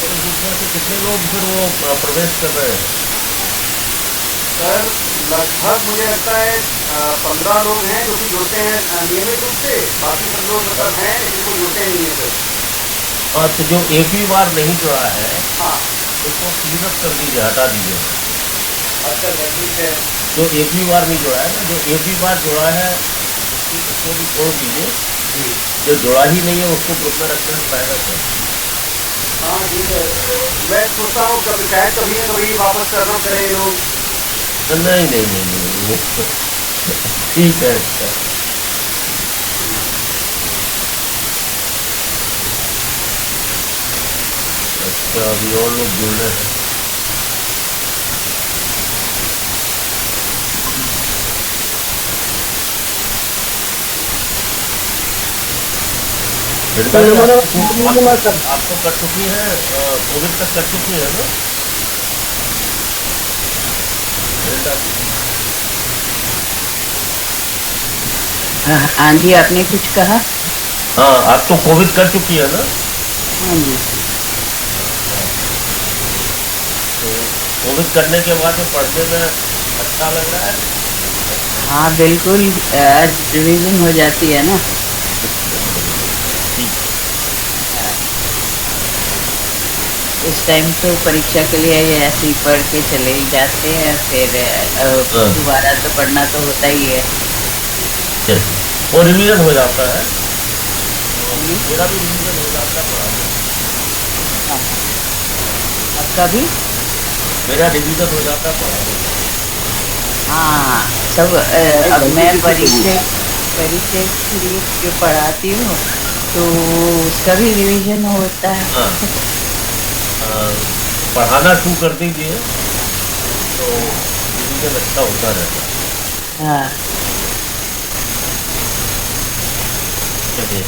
तो उसमें से कितने लोग फिर वो प्रवेश कर रहे हैं? सर लगभग मुझे लगता है 15 लोग हैं जो कि जुड़ते हैं नियमित रूप से। बाकी सब लोग हाँ। मतलब हैं लेकिन वो जुड़ते नहीं है सर। हाँ, तो जो एक भी बार नहीं जुड़ा है हाँ। उसको क्लीन अप कर दीजिए, हटा दीजिए वहां से। अच्छा सर ठीक है। जो एक भी बार नहीं जुड़ा है ना, जो एक भी बार जुड़ा है उसको भी छोड़ दीजिए। जी। जो जुड़ा ही नहीं है उसको ग्रुप में रखने में फायदा क्या है? हाँ जी सर। मैं सोचता हूँ कभी शायद कभी ना कभी वापस करना करे ये लोग। नहीं नहीं नहीं नहीं, वो ठीक है, अच्छा। अच्छा, अभी और लोग जुड़ने हैं। प्रियंका जी, आपको कर चुकी है, कोविड तक कर चुकी है ना प्रियंका जी? हाँ जी, आपने कुछ कहा? हाँ, आप तो कोविड कर चुकी है ना? हाँ जी। हाँ। तो कोविड करने के बाद में पढ़ने में अच्छा लग रहा है? हाँ बिल्कुल, रिवीजन हो जाती है ना। ठीक है। उस टाइम तो परीक्षा के लिए ये ऐसे ही पढ़ के चले ही जाते हैं, फिर हाँ, दोबारा तो पढ़ना तो होता ही है। चलिए, वो रिवीजन हो जाता है। और जी। मेरा भी रिवीजन हो जाता है पढ़ाने से। हाँ, आपका भी। मेरा रिवीजन हो जाता है पढ़ाने से। हाँ सब, भाई अब गलती मैं किससे करी है? परिचय परिचय के लिए जो पढ़ाती हूँ, तो उसका भी रिवीजन होता है। हाँ, अ, पढ़ाना शुरू कर दीजिए तो रिवीजन अच्छा होता रहता है। हाँ। चलिए,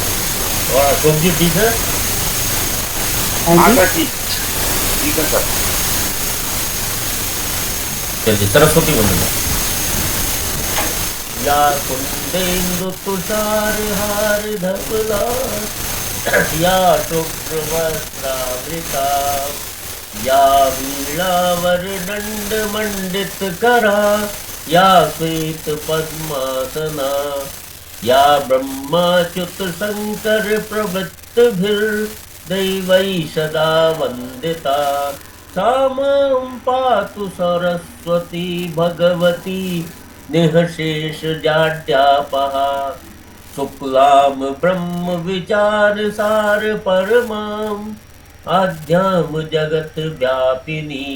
और अशोक जी ठीक है? हाँ हाँ जी। सर ठीक। ठीक है सर। चलिए, सरस्वती वंदना। या कुंदेन्दु तुषार हार धवला, या शुभ्रवस्त्रावृता, या वीणावरदंड मंडित करा, या श्वेत पद्मासना, या ब्रह्माच्युत शंकर प्रभृतिभिर्दैवै सदा वंदिता, सा मां पातु सरस्वती भगवती निःशेष जाड्यापहा, शुक्लाम ब्रह्म विचार सार परमाम, आद्याम जगत व्यापिनी,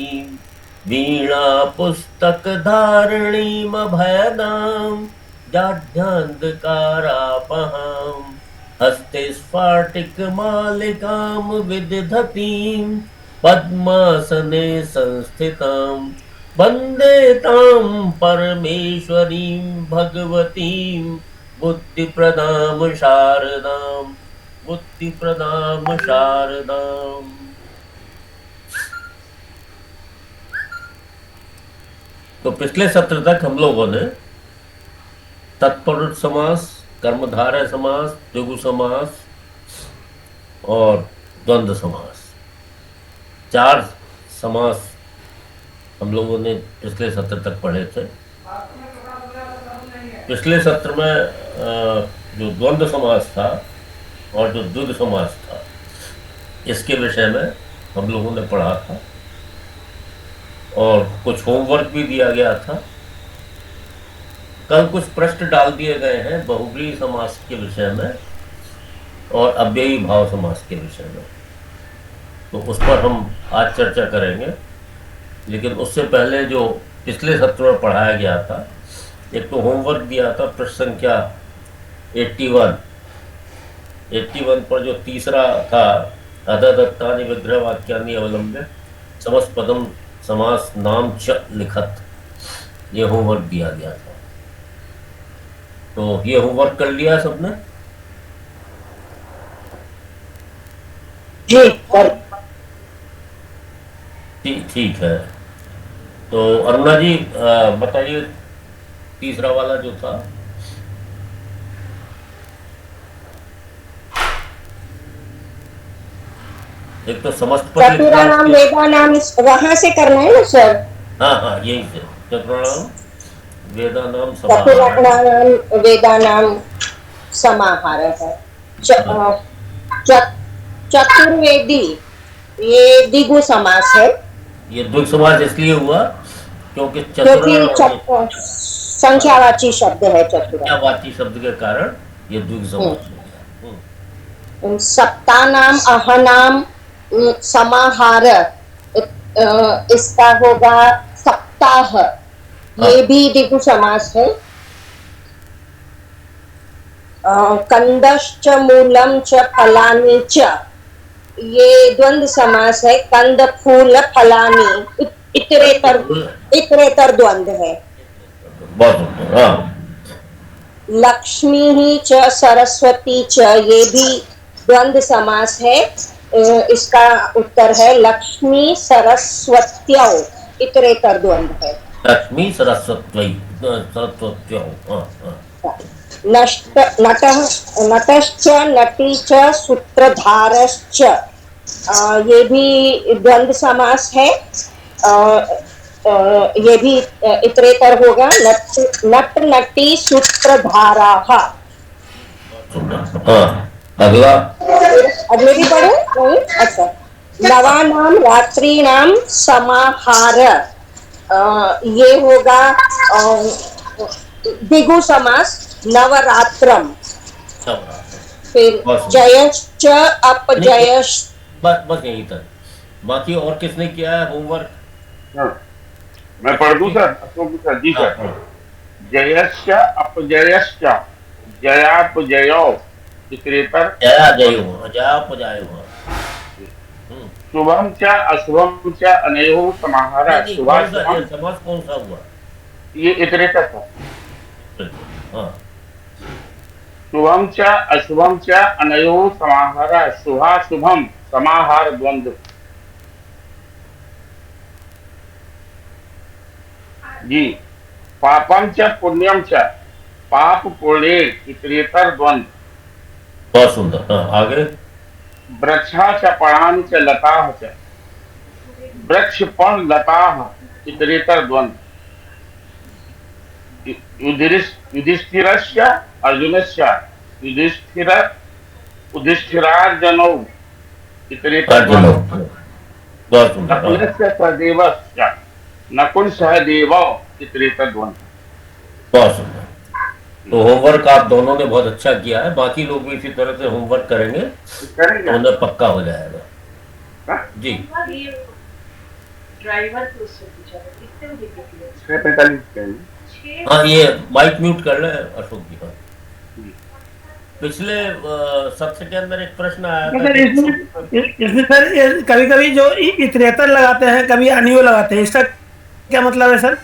वीणा पुस्तक धारणीम भयदाम, जाड्यान्धकारापहाम, हस्ते स्फाटिक मालिकाम विदधतीम, पद्मासने संस्थिताम, वन्दे तां परमेश्वरीं भगवतीं बुद्धिप्रदां शारदां, बुद्धिप्रदां शारदाम्। तो पिछले सत्र तक हम लोगों ने तत्पुरुष समास, कर्मधारय समास, द्विगु समास और द्वंद्व समास, चार समास हम लोगों ने पिछले सत्र तक पढ़े थे। पिछले सत्र में जो द्वंद्व समास था और जो द्विगु समास था, इसके विषय में हम लोगों ने पढ़ा था और कुछ होमवर्क भी दिया गया था। कल कुछ प्रश्न डाल दिए गए हैं बहुव्रीहि समास के विषय में और अव्ययी भाव समास के विषय में, तो उस पर हम आज चर्चा करेंगे। लेकिन उससे पहले जो पिछले सत्र में पढ़ाया गया था, एक तो होमवर्क दिया था प्रश्न संख्या 81। 81 पर जो तीसरा था, अददत्तानि विग्रह वाक्यानि अवलंब्य समस्त समास नाम च लिखत, ये होमवर्क दिया गया था। तो ये होमवर्क कर लिया सबने? जी सर। ठीक ठीक है। तो अरुणा जी, बताइए तीसरा वाला जो था। एक तो समस्त पद लिख दिया चतुराणाम उसके। वेदानाम, वहां से करना है ना सर? हाँ हाँ, यही से चतुर्णाम वेदानाम समाहार। चतुराणाम वेदानाम समाहार है। हाँ, च- चतुर्वेदी, ये द्विगु समास है, ये द्विग समास इसलिए हुआ क्योंकि क्योंकि चतुर्णाम में संख्यावाची शब्द है चतुरा। संख्यावाची शब्द के कारण ये द्विग समास हो गया। सप्तानाम अहनाम समाहार, इसका होगा सप्ताह, हाँ, ये भी द्विगु समास है। कंदश्च मूलम च फलानि च, ये द्वंद्व समास है। कंद फूल फलानि, इतरेतर, इतरेतर द्वंद्व है। बहुत सुंदर। हाँ, लक्ष्मी ही च सरस्वती च, ये भी द्वंद्व समास है। इसका उत्तर है लक्ष्मी सरस्वत्यौ, इतरेतर द्वंद्व है। लक्ष्मी सरस्वती सरस्वत्यो। हाँ हाँ, नष्ट नटः, नटश्च नटी च सूत्रधारश्च, ये भी द्वंद्व समास है। ये भी इतरेतर होगा। नट नट नटी सूत्रधाराः। हाँ, अगला। अगले भी पढ़ो नहीं? अच्छा, नवानाम रात्रीनाम समाहार, ये होगा द्विगु समास, नवरात्रम। फिर बस जयश्च अपजयश्च, बस बस यहीं तक। बाकी और किसने किया है होमवर्क? हाँ, मैं पढ़ दूं सर? अशोक सर जी हाँ सर। हाँ, जयश्च अपजयश्च जयापजयो इतरेतर जया जय द्वंद्व। हुआ, जया पजाय हुआ। शुभम च अशुभम च अनयोः समाहार, नहीं नहीं, कौन सा ये शुभाशुभम, समास कौन सा हुआ? ये इतरेतर था। हाँ, शुभम च अशुभम च अनयोः समाहार, शुभाशुभम समाहार द्वंद्व। जी। पापम च पुण्यम च पाप पुण्य इतरेतर द्वंद्व। बहुत सुंदर। हाँ, आगे। वृक्षा च पणानि च लताः च वृक्ष पण लताः इतरेतर द्वंद्व। युधिष्ठिरस्य अर्जुनस्य युधिष्ठिर युधिष्ठिरार्जुनौ इतरेतर अर्जुन। द्वंद्व। बहुत सुंदर। हाँ, नकुलस्य सहदेवस्य नकुल सहदेवौ इतरेतर द्वंद्व। बहुत सुंदर। तो होमवर्क आप दोनों ने बहुत अच्छा किया है, बाकी लोग भी इसी तरह से होमवर्क करेंगे करेंगे तो उन्हें पक्का हो जाएगा। हाँ? जी। ड्राइवर को उससे पूछा था कितने बजे निकले? 6:45। हाँ, ये माइक म्यूट कर ले अशोक जी। हाँ, पिछले सत्र के अंदर एक प्रश्न आया था सर कि इसमें सर कभी कभी जो इतरेतर लगाते हैं, कभी अनियो लगाते हैं, इसका क्या मतलब है सर?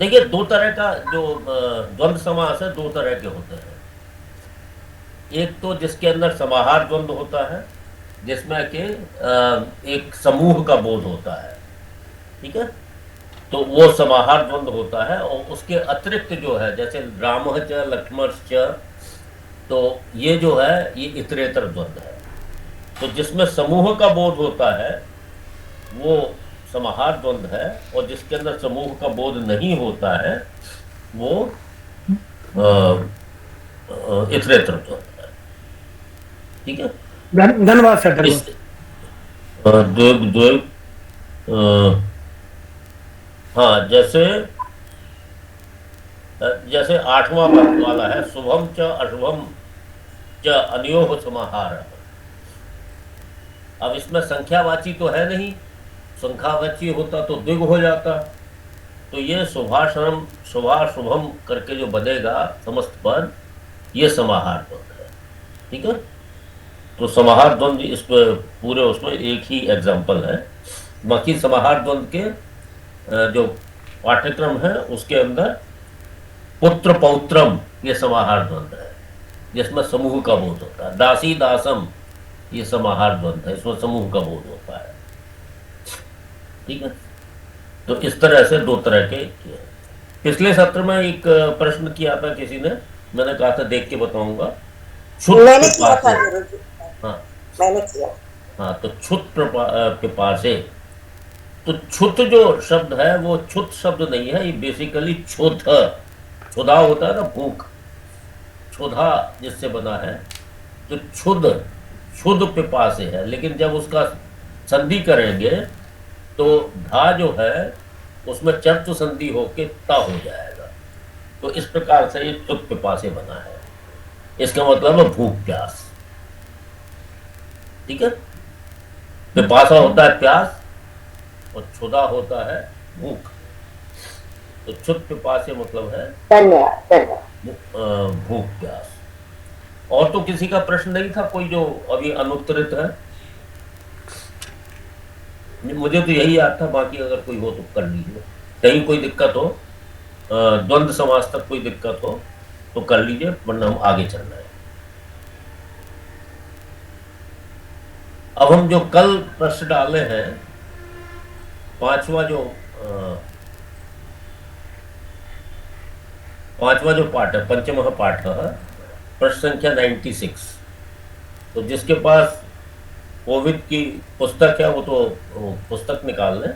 देखिए, दो तरह का जो द्वंद्व समास है, दो तरह के होते हैं। एक तो जिसके अंदर समाहार द्वंद्व होता है, जिसमें कि एक समूह का बोध होता है, ठीक है, तो वो समाहार द्वंद्व होता है। और उसके अतिरिक्त जो है, जैसे रामः च लक्ष्मणश्च, तो ये जो है ये इतरेतर द्वंद्व है। तो जिसमें समूह का बोध होता है वो समाहार द्वंद्व है, और जिसके अंदर समूह का बोध नहीं होता है वो इतरेतर द्वंद्व है। ठीक है, धन्यवाद सर, धन्यवाद। द्विग द्विग हाँ, जैसे जैसे आठवां पद वाला है, शुभम च अशुभम च अनयोः समाहार। अब इसमें संख्यावाची तो है नहीं, संख्यावाची होता तो द्विग हो जाता। तो ये शुभाशुभम शुभाशुभम करके जो बनेगा समस्त पद, ये समाहार द्वंद्व है। ठीक है, तो समाहार द्वंद्व इस पूरे उसमें एक ही एग्जाम्पल है। बाकी समाहार द्वंद्व के जो पाठ्यक्रम है उसके अंदर पुत्र पौत्रम ये समाहार द्वंद्व है, जिसमें समूह का बोध होता है। दासी दासम ये समाहार द्वंद्व है, इसमें समूह का बोध होता है। ठीक है, तो इस तरह से दो तरह के किए। पिछले सत्र में एक प्रश्न किया था किसी ने, मैंने कहा था देख के बताऊंगा। मैंने किया था गुरुजी। हाँ, मैंने किया। हाँ, तो पिपासे। तो छुत जो शब्द है वो छुत शब्द नहीं है, ये बेसिकली क्षुध, क्षुधा होता है ना, भूख, क्षुधा जिससे बना है। तो क्षुध, क्षुध पिपासे है, लेकिन जब उसका संधि करेंगे तो धा जो है उसमें चर्च संधि होके ता हो जाएगा। तो इस प्रकार से ये क्षुध पिपासे बना है। इसका मतलब है भूख प्यास। ठीक है, पिपासा होता है प्यास और क्षुधा होता है भूख। तो क्षुध पिपासे मतलब है धन्यवाद धन्यवाद। भूख प्यास। और तो किसी का प्रश्न नहीं था कोई जो अभी अनुत्तरित है? मुझे तो यही याद था, बाकी अगर कोई हो तो कर लीजिए। कहीं कोई दिक्कत हो, द्वंद्व समास तक कोई दिक्कत हो तो कर लीजिए, वरना हम आगे चलना है। अब हम जो कल प्रश्न डाले हैं, पांचवा जो पाठ है, पंचमः पाठ है, प्रश्न संख्या 96। तो जिसके पास कोविद की पुस्तक है वो तो वो पुस्तक निकाल लें,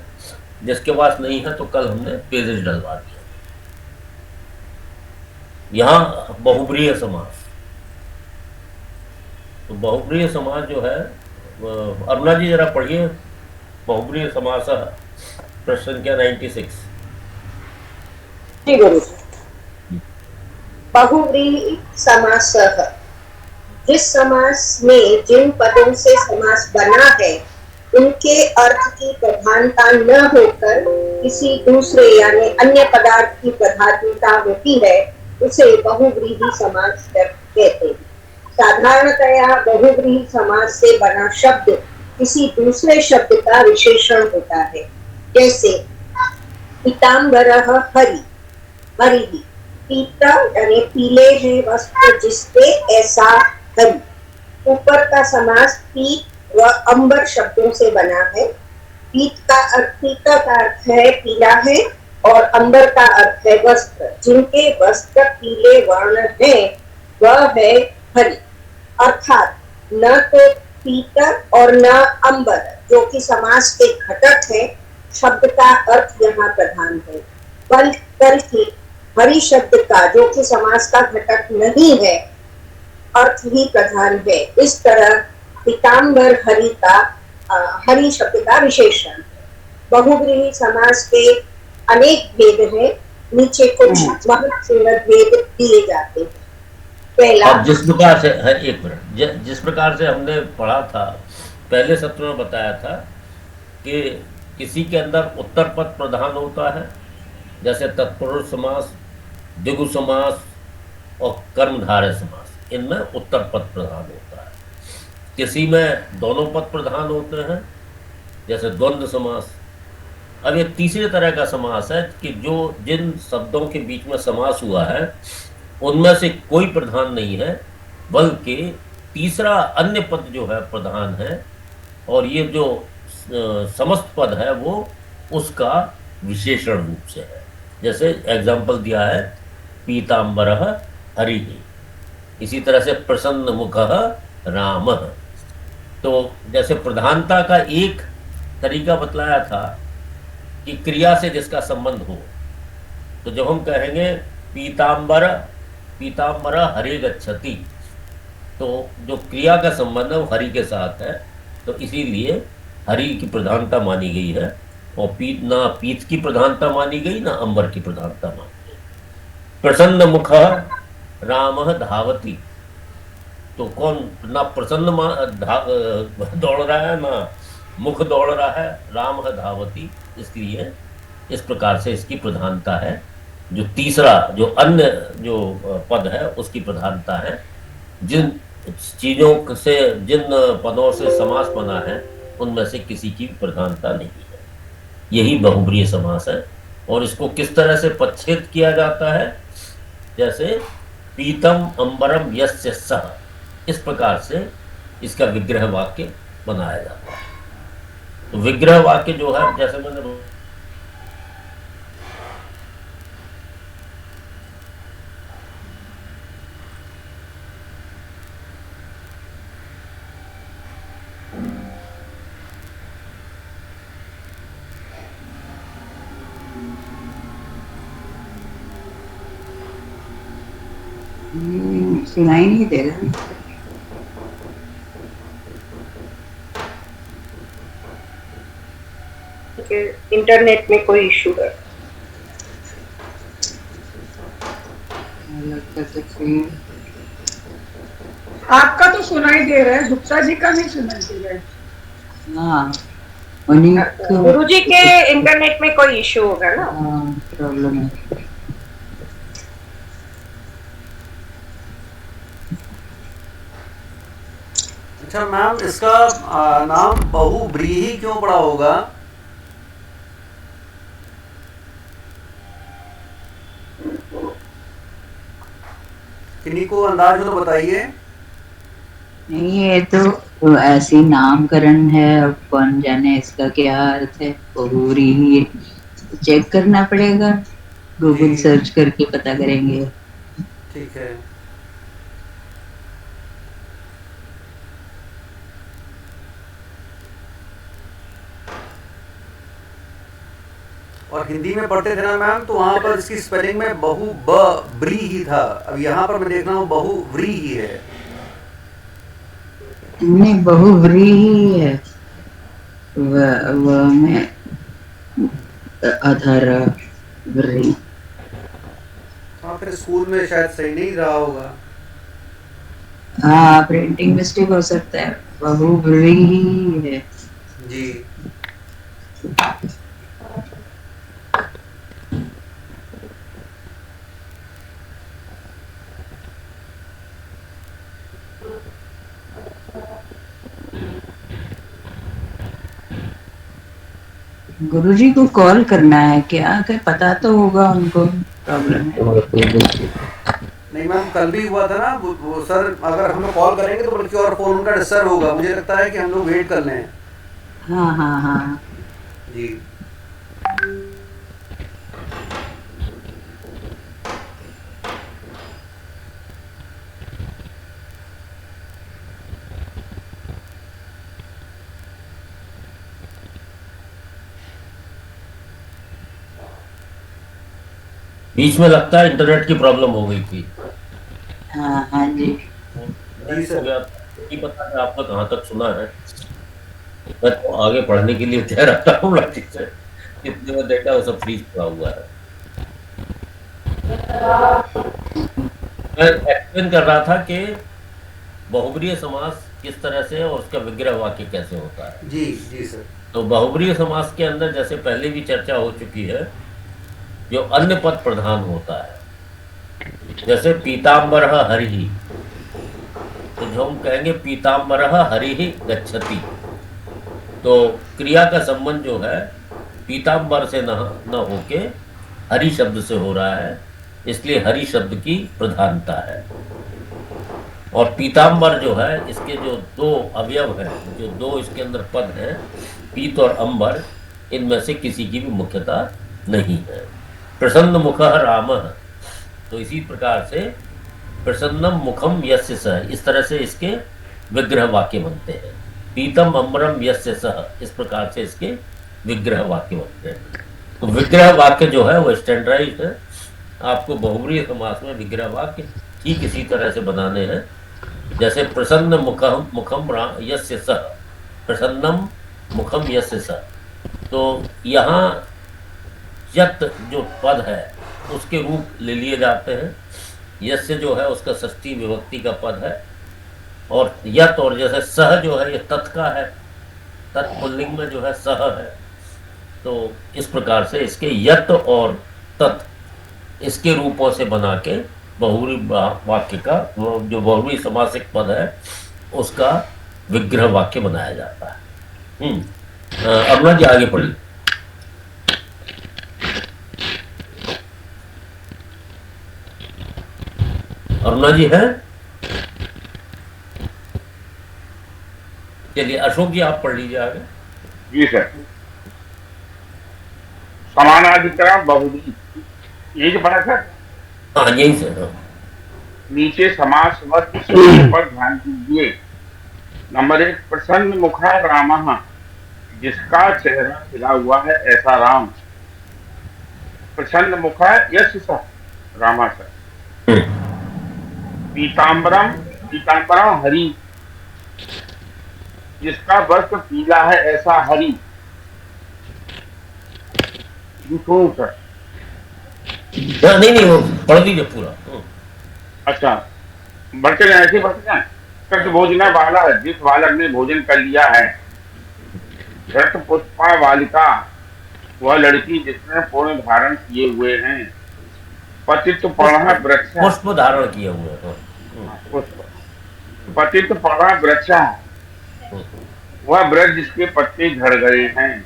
जिसके पास नहीं है तो कल हमने पेजेज डलवा दिया। यहाँ बहुब्रीय समास, तो बहुब्रीय समास जो है, अरुणा जी जरा पढ़िए बहुब्रीय समास प्रश्न संख्या 96। जी गुरु जी। बहुव्रीहि समासः, जिस समास में जिन पदों से समास बना है उनके अर्थ की प्रधानता न होकर किसी दूसरे यानी अन्य पदार्थ की प्रधानता होती है, उसे बहुव्रीहि समास कहते हैं। साधारणतया बहुव्रीहि समास से बना शब्द किसी दूसरे शब्द का विशेषण होता है। जैसे पीताम्बरः हरि, हरि, पीता यानी पीले हैं वस्त्र जिसपे, ऐसा हरि। ऊपर का समास पीत व अंबर शब्दों से बना है। पीता का अर्थ है पीला है और अंबर का अर्थ है वस्त्र। जिनके वस्त्र पीले वर्ण है वह है हरि। अर्थात न तो पीता और न अंबर जो कि समास के घटक है, शब्द का अर्थ यहाँ प्रधान है, बल्कि हरि शब्द का जो कि समास का घटक नहीं है अर्थ ही प्रधान है। इस तरह पीताम्बर हरि का हरि शब्द का विशेषण है। बहुव्रीहि समास के अनेक भेद हैं, नीचे कुछ महत्वपूर्ण भेद दिए जाते हैं। पहला, अब जिस प्रकार से है, एक मिनट, जिस प्रकार से हमने पढ़ा था पहले सत्र में, बताया था कि किसी के अंदर उत्तर पद प्रधान होता है, जैसे तत्पुरुष समास, द्विगु समास और कर्मधारय समास, इनमें उत्तर पद प्रधान होता है। किसी में दोनों पद प्रधान होते हैं, जैसे द्वंद्व समास। अब ये तीसरे तरह का समास है कि जो जिन शब्दों के बीच में समास हुआ है उनमें से कोई प्रधान नहीं है, बल्कि तीसरा अन्य पद जो है प्रधान है, और ये जो समस्त पद है वो उसका विशेषण रूप से है। जैसे एग्जाम्पल दिया है पीताम्बरः हरिः, इसी तरह से प्रसन्न मुखः रामः। तो जैसे प्रधानता का एक तरीका बतलाया था कि क्रिया से जिसका संबंध हो, तो जब हम कहेंगे पीताम्बर पीताम्बर हरे गच्छति, तो जो क्रिया का संबंध है वो हरि के साथ है, तो इसीलिए हरि की प्रधानता मानी गई है, और ना पीत की प्रधानता मानी गई ना अंबर की प्रधानता मानी गई। प्रसन्न मुख राम धावती, तो कौन ना प्रसन्न दौड़ रहा है ना मुख दौड़ रहा है, राम धावती, इसलिए इस प्रकार से इसकी प्रधानता है। जो तीसरा जो अन्य जो पद है उसकी प्रधानता है। जिन चीजों से, जिन पदों से समास बना है उनमें से किसी की प्रधानता नहीं है। यही बहुब्रीय समास है। और इसको किस तरह से पच्छेद किया जाता है, जैसे पीतम अंबरम यस्य सह, इस प्रकार से इसका विग्रह वाक्य बनाया जाता है। तो विग्रह वाक्य जो है, जैसे मैंने सुनाई नहीं दे रहा। इंटरनेट में कोई इशू है। लगता है कि आपका तो सुनाई दे रहा है, गुप्ता जी का नहीं सुनाई दे रहा है। हाँ, उन्हीं को गुरुजी के इंटरनेट में कोई इशू होगा ना। प्रॉब्लम है। अच्छा मैम, इसका नाम बहुव्रीहि क्यों पड़ा होगा? किन्हीं को अंदाज हो तो बताइए। नहीं, ये तो ऐसी नामकरण है, अब कौन जाने इसका क्या अर्थ है। बहुरी ही चेक करना पड़ेगा, गूगल जी सर्च करके पता करेंगे। ठीक है। और हिंदी में पढ़ते थे ना मैम, तो वहाँ पर इसकी स्पेलिंग में बहु ब ब्री ही था। अब यहाँ पर मैं देख रहा हूँ बहुव्री ही है। नहीं, बहुव्री ही है। व में अधर व्री। हाँ, फिर स्कूल में शायद सही नहीं रहा होगा। हाँ, प्रिंटिंग मिस्टेक हो सकता है। बहुव्री ही है। जी। गुरुजी को कॉल करना है क्या? पता तो होगा उनको प्रॉब्लम है। नहीं मैम, कल भी हुआ था ना वो सर, अगर हमें कॉल करेंगे तो बल्कि और फोन उनका डिस्टर्ब होगा। मुझे लगता है कि हम लोग वेट कर लें। हाँ हाँ हाँ। जी। बीच में लगता है इंटरनेट की प्रॉब्लम हो गई थी। हाँ हाँ जी। जी हो सर। गया, नहीं पता है आपने कहाँ तक सुना है। मैं तो आगे पढ़ने के लिए तैयार रहता हूँ लाठी से, इतने में देखा वो सब फ्रीज पड़ा हुआ है। मैं एक्सप्लेन कर रहा था कि बहुब्रीय समास किस तरह से और उसका विग्रह वाक्य कैसे होता है। जी जी सर। तो बहुब्रीय समास के अंदर जैसे पहले भी चर्चा हो चुकी है, जो अन्य पद प्रधान होता है, जैसे पीताम्बर हरि, तो जो हम कहेंगे पीताम्बर हरि गच्छति, तो क्रिया का संबंध जो है पीताम्बर से न होके हरि शब्द से हो रहा है, इसलिए हरि शब्द की प्रधानता है। और पीताम्बर जो है, इसके जो दो अवयव हैं, जो दो इसके अंदर पद हैं, पीत और अंबर, इनमें से किसी की भी मुख्यता नहीं है। प्रसन्न मुखः रामः, तो इसी प्रकार से प्रसन्नम मुखम यस्य सः, इस तरह से इसके विग्रह वाक्य बनते हैं। पीतम अम्बरम यस्य सः, इस प्रकार से इसके विग्रह वाक्य बनते हैं। तो विग्रह वाक्य जो है वो स्टैंडर्डाइज्ड है। आपको बहुब्रीय समास में विग्रह वाक्य ठीक इसी तरह से बनाने हैं, जैसे प्रसन्न मुखम मुखम यस्य सः, प्रसन्नम मुखम यस्य सः। तो यहाँ यत जो पद है उसके रूप ले लिए जाते हैं। यस्य जो है उसका षष्ठी विभक्ति का पद है, और यत और जैसे सह जो है ये तत् का है, तत्पुल्लिंग में जो है सह है। तो इस प्रकार से इसके यत और तत् इसके रूपों से बना के बहुब्री वाक्य का जो बहुब्री समासिक पद है उसका विग्रह वाक्य बनाया जाता है। अरुणा जी आगे पढ़िए। अरुणा जी है? चलिए अशोक जी आप पढ़ लीजिए आगे। जी सर। समानाधिकरण बहुब्री, ये जो पढ़ा सर। हाँ यही से। हाँ। नीचे समास वर्ग शब्द पर ध्यान दीजिए। नंबर 1, प्रसन्न मुखा रामः, जिसका चेहरा खिला हुआ है ऐसा राम। प्रसन्न मुखा यश सः, रामा सर। पीताम्बरम, पीताम्बरम हरि, जिसका वस्त्र पीला है ऐसा हरि। सर नहीं नहीं, वो पढ़ दीजिए पूरा। अच्छा, बढ़ते जाए, ऐसे बढ़ते जाए। कृत भोजना वाला, जिस बालक ने भोजन कर लिया है। धृत पुष्पा बालिका, वह लड़की जिसने पूर्ण धारण किए हुए हैं। पतित पर्ण वृक्ष, पुष्प धारण किए हुए हैं। पुष्प, पतित पर्ण वृक्ष, वह वृक्ष जिसके पत्ते झड़ गए हैं।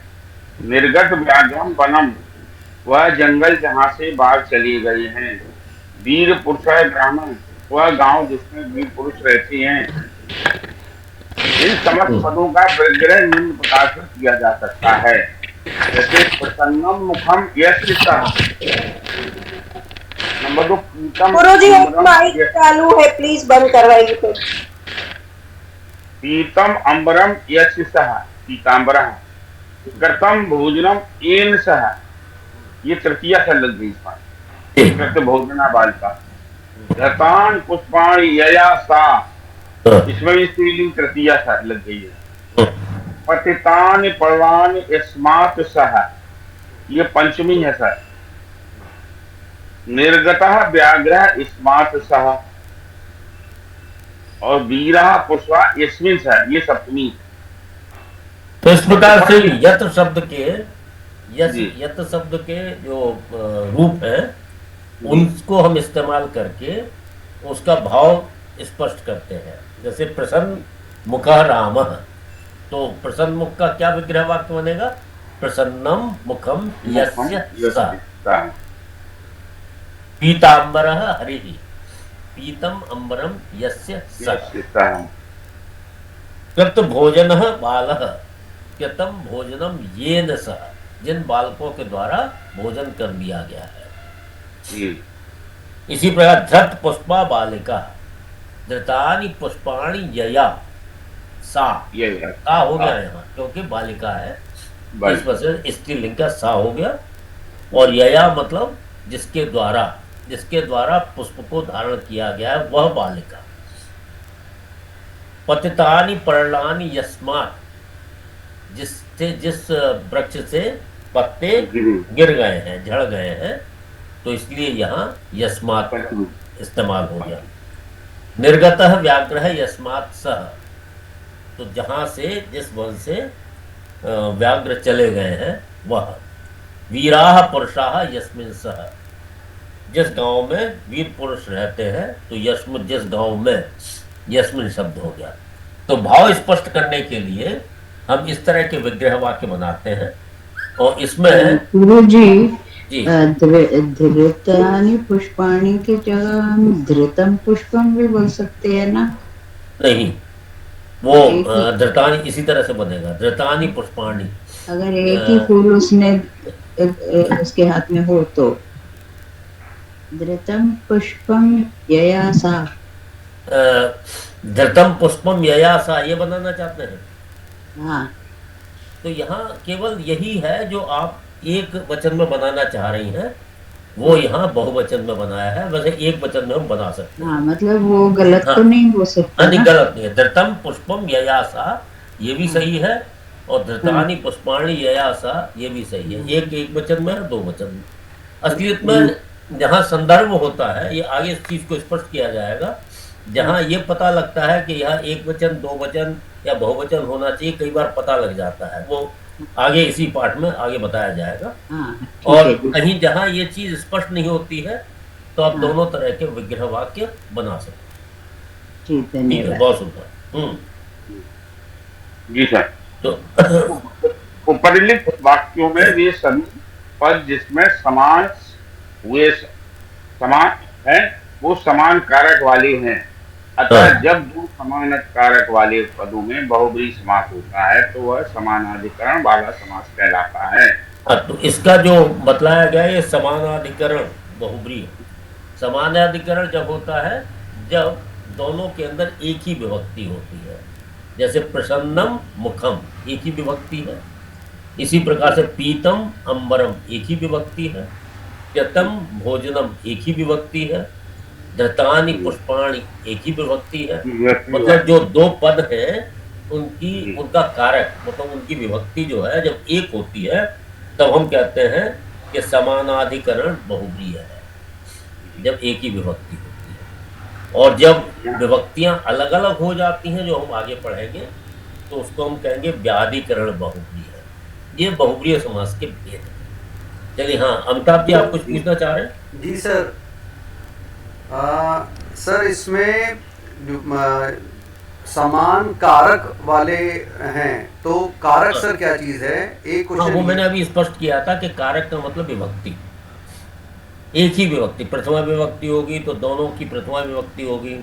निर्गत व्याघ्रम वनम, वह जंगल जहाँ से बाघ चले गए हैं। वीर पुरुष ब्राह्मण, वह गांव जिसमें वीर पुरुष रहते हैं। इन समस्त पदों का विग्रह निम्न प्रकार से किया जा सकता है। जैसे प्रसन्नम मुखम यस्य सः। नंबर 2, पीतम गुरुजी अम्बरम माइक चालू है, प्लीज बंद करवाइए फिर। पीतम अम्बरम यस्य सः, पीताम्बरः। कृतम भोजनम येन सः, ये तृतीया से लग गई इसमें। कृत भोजना बालिका। धृतान पुष्पाणि यया सा, इसमें भी स्त्रीलिंग तृतीया सा लग गई है। पतितान पर्वान यस्मात् सः, ये पंचमी है सर। निर्गतः व्याघ्रः यस्मात् सः, और वीरः पुष्पा यस्मिन् सः, ये सप्तमी। तो इस प्रकार से यत्र शब्द के यत्र शब्द के जो रूप है उनको हम इस्तेमाल करके उसका भाव स्पष्ट करते हैं। जैसे प्रसन्न मुखः रामः, तो प्रसन्न मुख का क्या विग्रह वाक्य बनेगा? प्रसन्नम मुखम यस्य सः। पीताम्बरः हरिः, पीतम अम्बरम यस्य सः। कृत भोजनः बालः, कृतम भोजनम येन सः, जिन बालकों के द्वारा भोजन कर लिया गया है। इसी प्रकार धृत पुष्पा बालिका, धृतानि पुष्पाणि यया सा, हो गया यहाँ क्योंकि बालिका है, इस वजह से स्त्रीलिंग का सा हो गया। और यया मतलब जिसके द्वारा पुष्प को धारण किया गया है वह बालिका। पतितानि पर्णानि यस्मात्, जिस वृक्ष से पत्ते गिर गए हैं, झड़ गए हैं, तो इसलिए यहाँ यस्मात् इस्तेमाल हो गया। निर्गतः व्याघ्रः यस्मात् सः, तो जहाँ से जिस वन से व्याघ्र चले गए हैं वह। वीराः पुरुषाः यस्मिन् सः, जिस गांव में वीर पुरुष रहते हैं, तो यस्मिन्, जिस गांव में यस्मिन् शब्द हो गया। तो भाव स्पष्ट करने के लिए हम इस तरह के विग्रह वाक्य बनाते हैं। और इसमें गुरुजी धृतानि पुष्पाणि की जगह हम धृतम पुष्पम भी बोल सकते हैं ना? नहीं, वो धृतानि इसी तरह से बनेगा, धृतानि पुष्पाणि। अगर एक ही फूल उसने उसके हाथ में हो तो धृतम पुष्पम यया सा, धृतम पुष्पम यया सा, ये बनाना चाहते हैं। हाँ, तो यहाँ केवल यही है जो आप एक वचन में बनाना चाह रही हैं, वो यहाँ बहुवचन में बनाया है। वैसे एक वचन में हम बना सकते हैं। हाँ, मतलब वो गलत तो नहीं हो सकता। नहीं, गलत नहीं है। धृतम पुष्पम यया सा, ये भी सही है, और धृतानि पुष्पाणि यया सा, ये भी सही है। एक वचन में है, दो वचन में। असलियत में जहाँ संदर्भ होता है, ये आगे इस चीज को स्पष्ट किया जाएगा, जहाँ ये पता लगता है कि यहाँ एक वचन, दो वचन या बहुवचन होना चाहिए, कई बार पता लग जाता है, वो आगे इसी पाठ में आगे बताया जाएगा। और कहीं जहाँ ये चीज स्पष्ट नहीं होती है, तो आप दोनों तरह के विग्रह वाक्य बना सकते हैं। ठीक है, बहुत सुंदर। जी सर। तो उपरिलिखित वाक्यों में वे सभी पद जिसमें समान है, वो समान कारक वाले हैं। अतः जब दो समान कारक वाले पदों में बहुब्रीहि समास होता है, तो वह समानाधिकरण वाला समास कहलाता है। तो इसका जो बतलाया गया, ये समानाधिकरण बहुब्रीहि। समानाधिकरण जब होता है जब दोनों के अंदर एक ही विभक्ति होती है। जैसे प्रसन्नम मुखम एक ही विभक्ति है, इसी प्रकार से पीतम अम्बरम एक ही विभक्ति है, कृतम भोजनम एक ही विभक्ति है, धृतानि पुष्पाणि एक ही विभक्ति है, विभक्ति मतलब है। जो दो पद हैं उनका कारक मतलब उनकी विभक्ति जो है जब एक होती है तब हम कहते हैं कि समानाधिकरण बहुव्रीहि है, जब एक ही विभक्ति होती है। और जब विभक्तियां अलग अलग हो जाती हैं जो हम आगे पढ़ेंगे तो उसको हम कहेंगे व्याधिकरण बहुव्रीहि है। ये बहुव्रीहि समास के भेद हैं। चलिए, हाँ अमिताभ जी, आप कुछ पूछना चाह रहे हैं? जी सर। सर इसमें समान कारक वाले हैं तो कारक सर क्या चीज है? एक हाँ, वो क्वेश्चन मैंने अभी स्पष्ट किया था कि कारक का मतलब विभक्ति, एक ही विभक्ति। प्रथमा विभक्ति होगी तो दोनों की प्रथमा विभक्ति होगी,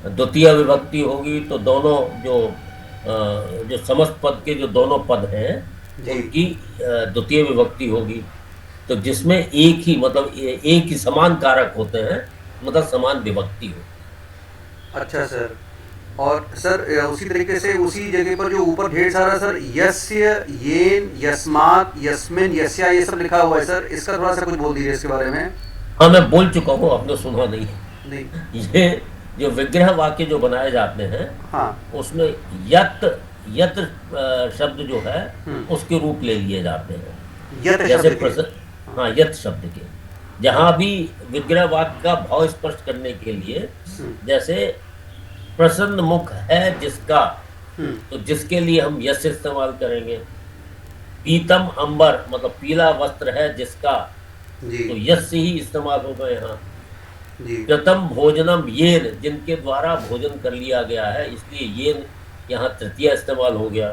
द्वितीय विभक्ति होगी तो दोनों जो समस्त पद के जो दोनों पद हैं उनकी द्वितीय विभक्ति होगी। तो जिसमें एक ही मतलब एक ही समान कारक होते हैं मतलब समान विभक्ति हो। अच्छा सर। और सर उसी तरीके से उसी जगह पर जो ऊपर ढेर सारा सर यस्य, येन, यस्मात्, यस्मिन, यस्या ये सब लिखा हुआ है सर, इसका थोड़ा सा कुछ बोल दीजिए इसके बारे में। हाँ, मैं बोल चुका हूँ, आपने सुना नहीं। नहीं। ये जो विग्रह वाक्य जो बनाए जाते हैं हाँ। उसमें यत शब्द जो है उसके रूप ले लिए जाते हैं। यत जैसे शब्द के। हाँ, यत शब्द के जहाँ भी विग्रह वाक्य का भाव स्पष्ट करने के लिए, जैसे प्रसन्न मुख है जिसका, तो जिसके लिए हम यश इस्तेमाल करेंगे। पीतम अंबर मतलब पीला वस्त्र है जिसका, तो यश ही इस्तेमाल होगा यहाँ। प्रथम भोजनम येन जिनके द्वारा भोजन कर लिया गया है, इसलिए येन यहाँ तृतीय इस्तेमाल हो गया।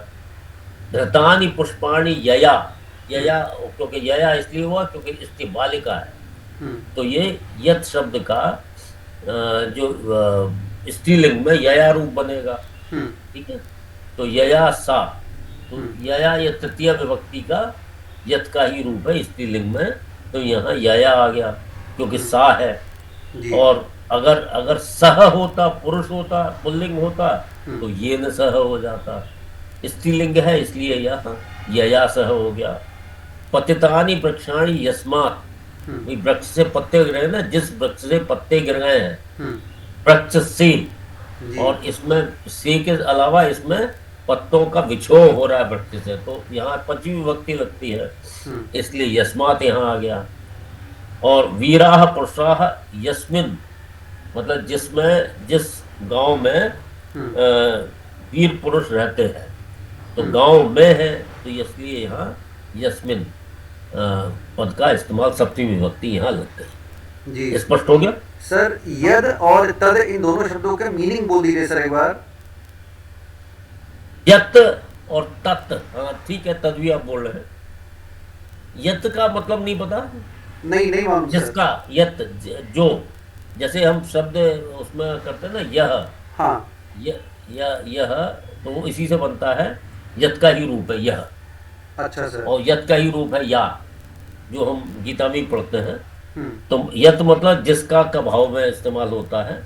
धृतानि पुष्पाणि यया, यया क्योंकि यया इसलिए हुआ क्योंकि इसकी बालिका है, तो ये यत शब्द का जो स्त्रीलिंग में यया रूप बनेगा। ठीक है, तो यया सा, तो यया ये तृतीय विभक्ति का यत का ही रूप है स्त्रीलिंग में, तो यहाँ यया आ गया क्योंकि सा है। और अगर सह होता, पुरुष होता, पुल्लिंग होता तो ये न सह हो जाता, स्त्रीलिंग है इसलिए यहाँ यया सह हो गया। पतितानि वृक्षाणि यस्मात्, वृक्ष से पत्ते गिरे ना, जिस वृक्ष से पत्ते गिर गए हैं, वृक्ष से, और इसमें से के अलावा इसमें पत्तों का विछोह हो रहा है वृक्ष से, तो यहाँ पंचमी विभक्ति लगती है, इसलिए यस्मात् यहाँ आ गया। और वीराह पुरुषाह यस्मिन मतलब जिस गांव में वीर पुरुष रहते हैं, तो गांव में है तो इसलिए यहाँ यस्मिन पद का इस्तेमाल सप्तमी विभक्ति यहाँ लगते हैं। जी स्पष्ट हो गया सर। यद और तद इन दोनों शब्दों के मीनिंग बोल दीजिए सर एक बार। यत और तत्, हाँ ठीक है, तद भी आप बोल रहे हैं। यत का मतलब नहीं पता? नहीं मालूम जिसका यत, जो जैसे हम शब्द उसमें करते हैं ना यह, हाँ, यह तो इसी से बनता है, यत का ही रूप है यह। अच्छा सर। और यत का ही रूप है या, जो हम गीता में पढ़ते हैं। तो यत मतलब जिसका का भाव में इस्तेमाल होता है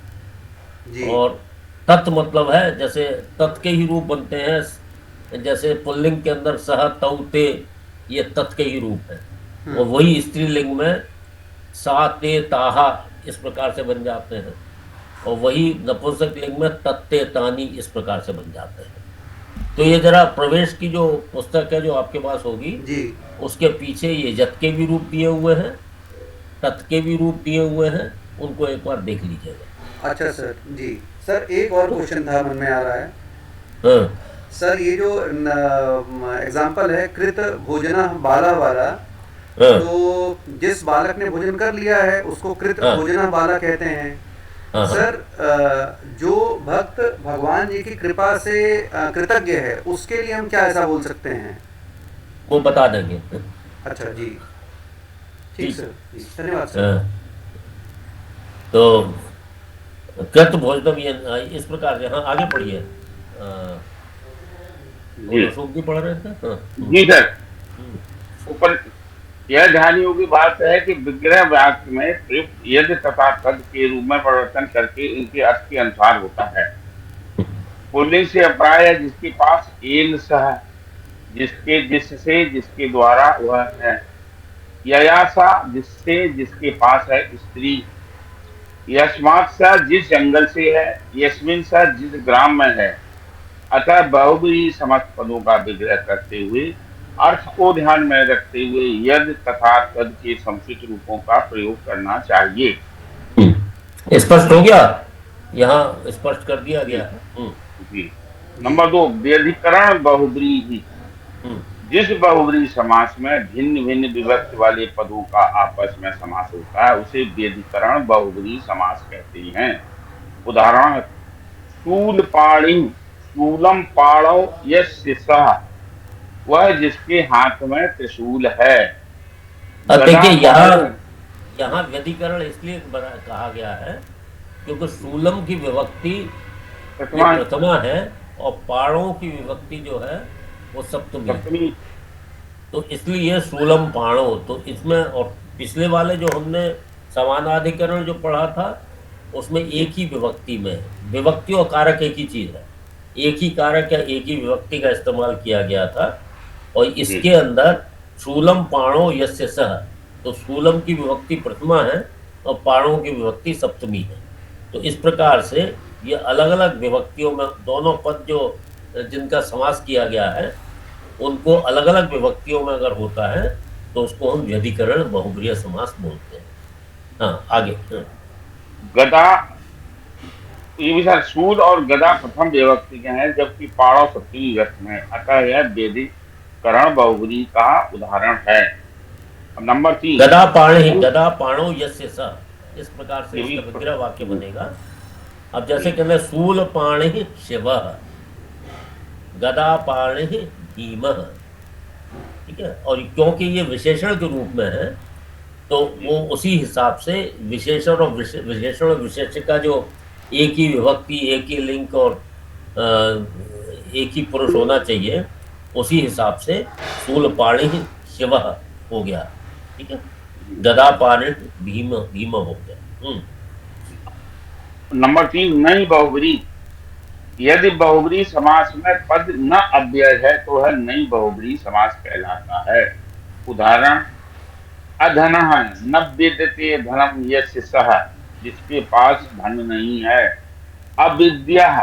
जी। और तत् मतलब है जैसे तत् के ही रूप बनते हैं, जैसे पुल्लिंग के अंदर सह तौ ते, ये तत् के ही रूप है। और वही स्त्रीलिंग में सा ते ताहा इस प्रकार से बन जाते हैं, और वही नपुंसक लिंग में तत्ते तानी इस प्रकार से बन जाते हैं। तो ये जरा प्रवेश की जो पुस्तक है जो आपके पास होगी जी, उसके पीछे ये यत के भी रूप दिए हुए हैं, तत् के भी रूप दिए हुए हैं, उनको एक बार देख लीजिएगा। अच्छा सर जी। सर एक और क्वेश्चन था मन में आ रहा है। हाँ। सर ये जो एग्जाम्पल है कृत भोजना बाला वाला, हाँ। तो जिस बालक ने भोजन कर लिया है उसको कृत भोजना बाला कहते हैं। हाँ। सर जो भक्त भगवान जी की कृपा से कृतज्ञ है उसके लिए हम क्या ऐसा बोल सकते हैं? वो बता देंगे। अच्छा जी, ठीक सर, धन्यवाद सर। हाँ। तो कृत भोजनम ये इस प्रकार से, हाँ आगे पढ़िए। अशोक जी पढ़ रहे थे। हाँ। जी सर, ऊपर यह ध्यान योग्य बात है कि विग्रह वाक्य में प्रयुक्त यद तथा तद के रूप में परिवर्तन करके इनके अर्थ के अनुसार होता है। पुल्लिंग से अप्राय जिसके पास एन सह, जिसके, जिससे, जिसके द्वारा वह है। ययासा जिससे, जिसके पास है स्त्री। यस्मात् स जिस जंगल से है, यस्मिन स जिस ग्राम में है, अतः बहुव्रीहि समस्त पदों का विग्रह करते हुए अर्थ को ध्यान में रखते हुए यद तथा तद के समुचित रूपों का प्रयोग करना चाहिए। स्पष्ट हो गया, यहाँ स्पष्ट कर दिया गया है। जी। नंबर 2, व्यधिकरण बहुव्रीहि। जिस बहुव्रीहि समास में भिन्न भिन्न विभक्ति वाले पदों का आपस में समास होता है उसे व्यधिकरण बहुव्रीहि समास कहते हैं। उदाहरण, शूल पाणी, शूलम पाणौ यस्य सः, वह जिसके हाथ में त्रिशूल है। अब देखिए यहाँ व्यधिकरण इसलिए कहा गया है क्योंकि शूलम की विभक्ति प्रथमा है और पाणों की विभक्ति जो है वो सप्तमी, तो इसलिए शूलम पाणो। तो इसमें और पिछले वाले जो हमने समानाधिकरण जो पढ़ा था उसमें एक ही विभक्ति में, विभक्ति और कारक एक ही चीज है, एक ही कारक या एक ही विभक्ति का इस्तेमाल किया गया था। और इसके अंदर शूलम पाणो यस्य सः, तो शूलम की विभक्ति प्रथमा है और पाणों की विभक्ति सप्तमी है। तो इस प्रकार से ये अलग अलग विभक्तियों में दोनों पद जो जिनका समास किया गया है उनको अलग अलग विभक्तियों में अगर होता है तो उसको हम व्यधिकरण बहुव्रीहि समास बोलते हैं। हाँ, आगे। गदा, ये भी सर शूल और गदा प्रथम विभक्ति के हैं जबकि पाणौ सप्तमी विभक्ति में, अतः यह व्यधिकरण बहुव्रीहि का उदाहरण है। अब नंबर 3, गदा पाणो यस्य सः, इस प्रकार से इसका विग्रह वाक्य बनेगा। अब जैसे कहते हैं शूल पाणि शिवः, गदा पाणि भीमः, ठीक है। और क्योंकि ये विशेषण के रूप में है तो वो उसी हिसाब से विशेषण और विशेष्य का जो एक ही विभक्ति, एक ही लिंग और एक ही पुरुष होना चाहिए, उसी हिसाब से शूल पाणि शिवः हो गया, ठीक है। गदा पाणि भीम हो गया। नंबर 3, नई बहुव्रीहि। यदि बहुव्रीहि समास में पद न अव्यय है तो वह नई बहुव्रीहि समास कहलाता है। उदाहरण, अधनः न विद्यते धनम यस्य सः, जिसके पास धन नहीं है। अविद्यः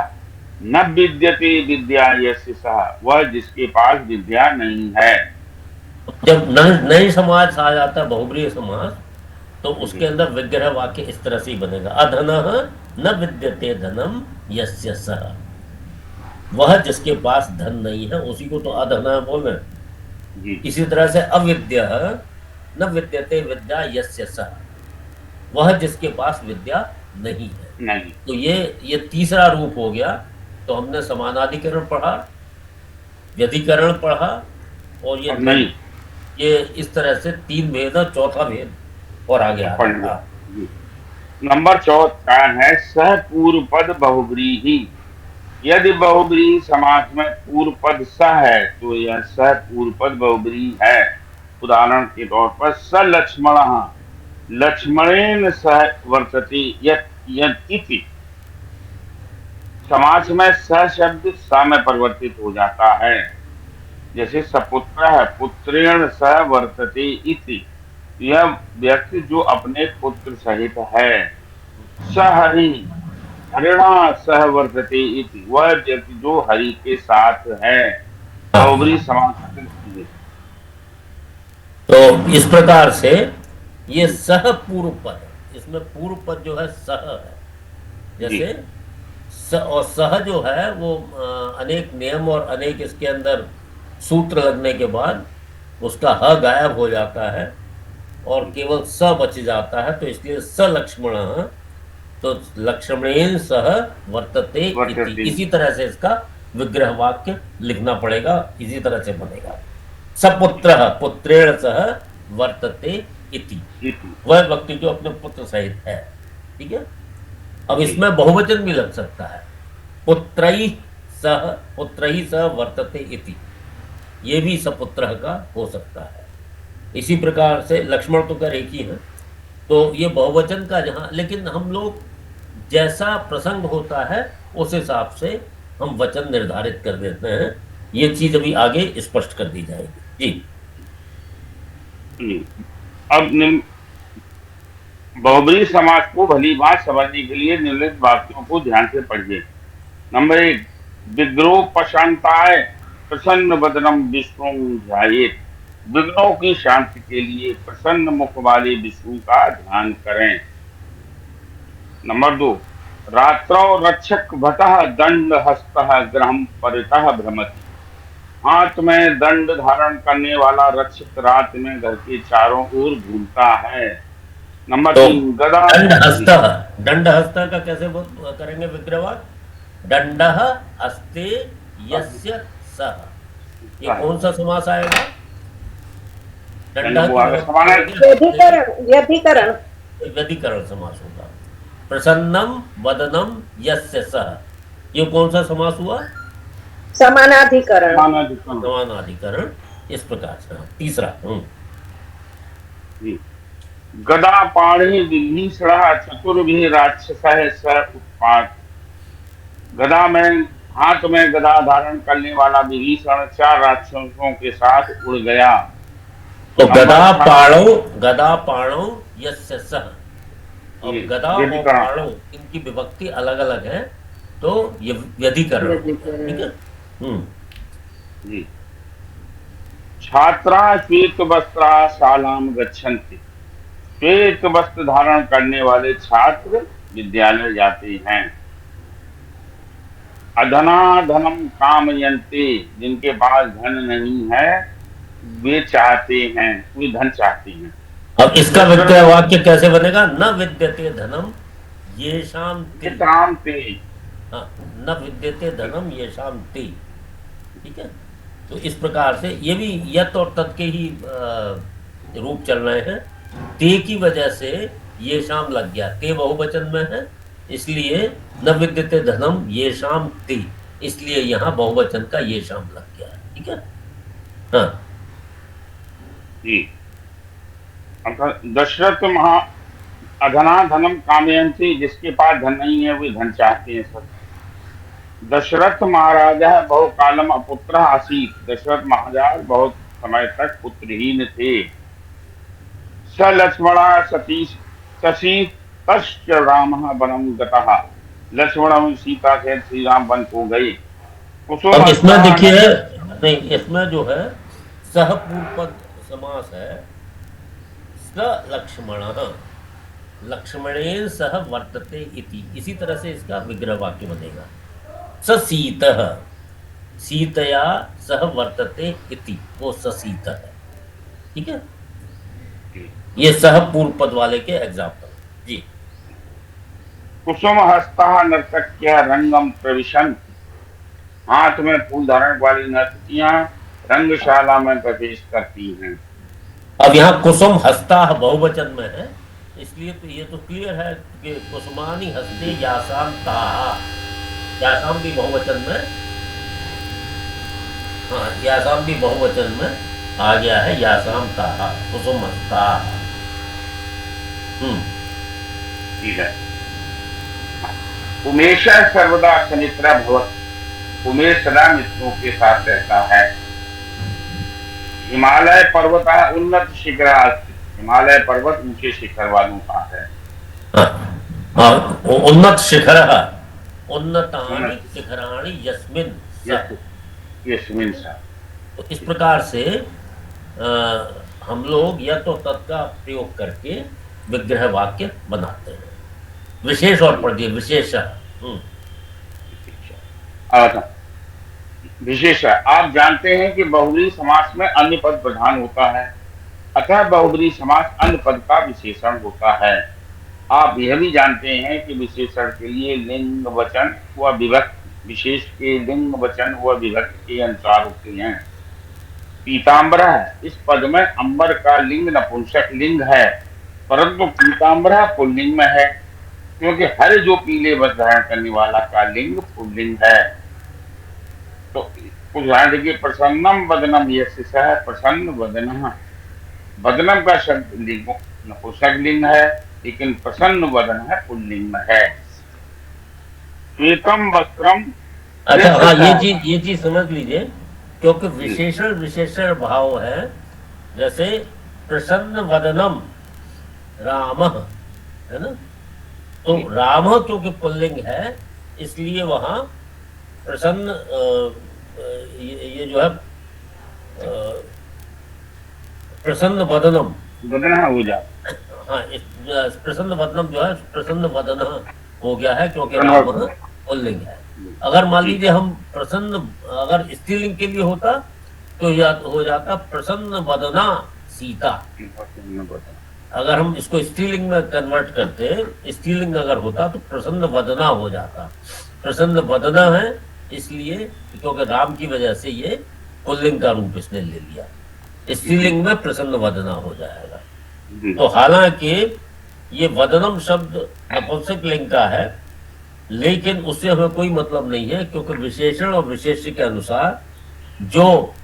न विद्यते विद्या यस्य सः, वह जिसके पास विद्या नहीं है। जब नई समास आ जाता है बहुव्रीहि समास तो उसके अंदर विग्रह वाक्य इस तरह से ही बनेगा। अधनः न विद्यते धनम यस्य सः, वह जिसके पास धन नहीं है उसी को तो अधनः बोल रहे। इसी तरह से अविद्यः न विद्यते विद्या यस्य सः, वह जिसके पास विद्या नहीं है। तो ये तीसरा रूप हो गया। तो हमने समानाधिकरण पढ़ा, व्यधिकरण पढ़ा और ये इस तरह से 3 भेद और चौथा भेद और आगे आ रहा। नंबर 4 है सह पूर्व पद बहुव्रीहि। यदि बहुव्रीहि समास में पूर्व पद स है तो यह सह पूर्व पद बहुव्रीहि है। उदाहरण के तौर पर स लक्ष्मणः लक्ष्मणेन सह वर्तते इति। समास में स शब्द स में परिवर्तित हो जाता है। जैसे सपुत्र है पुत्रेण सह वर्तते इति, यह व्यक्ति जो अपने पुत्र सहित है। सहरि हरिणा सह वर्तते इति, वह व्यक्ति जो हरि के साथ है। बहुव्रीहि समास। तो इस प्रकार से ये सह पूर्व पद, इसमें पूर्व पद जो है सह है। जैसे और सह जो है वो अनेक नियम और अनेक इसके अंदर सूत्र लगने के बाद उसका ह गायब हो जाता है और केवल स बच जाता है। तो इसलिए स लक्ष्मणः, तो लक्ष्मणेन सह वर्तते इति। इसी तरह से इसका विग्रह वाक्य लिखना पड़ेगा, इसी तरह से बनेगा। सपुत्रः पुत्रेण सह वर्तते इति, वह व्यक्ति जो अपने पुत्र सहित है, ठीक है। अब इसमें बहुवचन भी लग सकता है, पुत्रैः सह वर्तते इति, ये भी सपुत्र का हो सकता है। इसी प्रकार से लक्ष्मण तो कर एक ही है, तो ये बहुवचन का जहाँ, लेकिन हम लोग जैसा प्रसंग होता है उस हिसाब से हम वचन निर्धारित कर देते हैं। ये चीज अभी आगे स्पष्ट कर दी जाएगी। जी अब बहुब्री समाज को भली बात समझने के लिए निम्नलिखित वाक्यों को ध्यान से पढ़िए। नंबर 1, विद्रोह प्रशांताय प्रसन्न बदनम विष्णु ध्यायेत। विघ्नों की शांति के लिए प्रसन्न मुख वाले विष्णु का ध्यान करें। नंबर 2, रात्रौ रक्षक भटः दंड हस्तः ग्रहम परितः भ्रमति। हाथ में दंड धारण करने वाला रक्षक रात में घर के चारों ओर घूमता है। नंबर तो 3, गदा। दंड हस्त का कैसे करेंगे विग्रहवाद? दंड हस्ते यस्य सः, ये कौन सा समास आएगा? दंड व्यधिकरण व्यधिकरण समास होगा। प्रसन्नम वदनम यस्य सः, ये कौन सा समास हुआ? समानाधिकरण। समानाधिकरण। इस प्रकार से तीसरा गदा पाणी विभीषण चतुर्भि राक्षसः स उत्पात। गदा में हाथ में गदा धारण करने वाला विभीषण 4 राक्षसों के साथ उड़ गया। तो गदा पाणो यस्य सः, और गदा और पाणो इनकी विभक्ति अलग अलग है, तो ये व्यधिकरण, ठीक है। जी। छात्रा श्वेत वस्त्रा शालाम गच्छन्ति। श्वेत वस्त्र धारण करने वाले छात्र विद्यालय जाते हैं। अधना धनम कामयन्ते, जिनके पास धन नहीं है वे चाहते हैं, वे धन चाहते हैं। अब इसका वाक्य कैसे बनेगा? न विद्यते धनम येषां ते। हाँ, न विद्यते धनम येषां ते, ठीक है। तो इस प्रकार से ये भी यत और तत् के ही रूप चल रहे हैं। ते की वजह से ये शाम लग गया, ते बहुवचन में है, इसलिए न विद्यते धनम ये शाम ते, इसलिए यहाँ बहुवचन का ये शाम लग गया, ठीक है। हाँ जी। दशरथ महा अधना धनम कामयन्ति, जिसके पास धन नहीं है वे धन चाहते हैं सर। दशरथ महाराजा बहुकालम अपुत्र आसीत। दशरथ महाराज बहुत समय तक पुत्रहीन थे। स लक्ष्मणा शशि तश्च रामः वनम गतः। लक्ष्मण सीता से श्री राम वन को गए। अब इसमें देखिए, नहीं, इसमें जो है सह पूर्वपद समास है। स लक्ष्मणः लक्ष्मणेन सह वर्तते इति, इसी तरह से इसका विग्रह वाक्य बनेगा। स सीतः सीतया सह वर्तते इति, वो ससीत है, ठीक है। ये सह पूर्व पद वाले के एग्जाम्पल जी। कुसुम हस्ता नर्तक्या रंगम प्रविशन्ति। हाथ में फूल धारण वाली नर्तकियां रंगशाला में प्रवेश करती हैं। अब यहाँ कुसुम हस्ता बहुवचन में है, इसलिए तो ये तो क्लियर है कि कुसुमानी हस्ते यासाम ताहा, यासाम भी बहुवचन में, हाँ यासाम भी बहुवचन में आ गया है। यासाम ताहा कुसुम हस्ता। ठीक है। उमेश सर्वदा सनिद्रा भवत। उमेश सदा मित्रों के साथ रहता है। हिमालय पर्वत उन्नत शिखर। हिमालय पर्वत ऊंचे शिखर वालों का है। उन्नत शिखर, उन्नतानि शिखराणि यस्मिन् यस्मिन् सा। तो इस प्रकार से हम लोग या तो तत् का प्रयोग करके विग्रह वाक्य बनाते हैं, विशेष और प्रत्यय विशेष। विशेष आप जानते हैं कि बहुब्री समास में अन्य पद प्रधान होता है, अतः बहुब्री समास अन्य पद का विशेषण होता है। आप यह भी जानते हैं कि विशेषण के लिए लिंग वचन व विभक्ति, विशेष के लिंग वचन व विभक्ति के अनुसार होते हैं। पीताम्बरा, इस पद में अंबर का लिंग नपुंसक लिंग है, परंतु पीताम्बरा पुल्लिंग में है, क्योंकि हर जो पीले वस्त्र धारण करने वाला का लिंग पुल्लिंग है। तो उदाहरण देखिए, प्रसन्नम वदनम यस्य सः, प्रसन्न वदनः। वदनम का शब्द लिंग नपुंसक लिंग है, लेकिन प्रसन्न वदन है पुल्लिंग में है। श्वेतम वस्त्रम। अच्छा हाँ, ये चीज समझ लीजिए, क्योंकि विशेषण विशेषण भाव है। जैसे प्रसन्न वदनम रामः, है ना। तो राम क्योंकि पुल्लिंग है, इसलिए वहां प्रसन्न ये जो है प्रसन्न वदनम, बदना हो जा। हाँ प्रसन्न वदनम जो है प्रसन्न वदन हो गया है, क्योंकि राम पुल्लिंग है। अगर मान लीजिए हम प्रसन्न, अगर स्त्रीलिंग के लिए होता तो हो जाता प्रसन्न वदना सीता। अगर हम इसको स्त्रीलिंग में कन्वर्ट करते, स्त्रीलिंग अगर होता तो प्रसन्न वदना हो जाता। प्रसन्न वदना है इसलिए क्योंकि राम की वजह से ये पुल्लिंग का रूप इसने ले लिया, स्त्रीलिंग में प्रसन्न वदना हो जाएगा। तो हालांकि ये वदनम शब्द नपुंसक लिंग का है, लेकिन उससे हमें कोई मतलब नहीं है, क्योंकि विशेषण और विशेष्य के अनुसार जो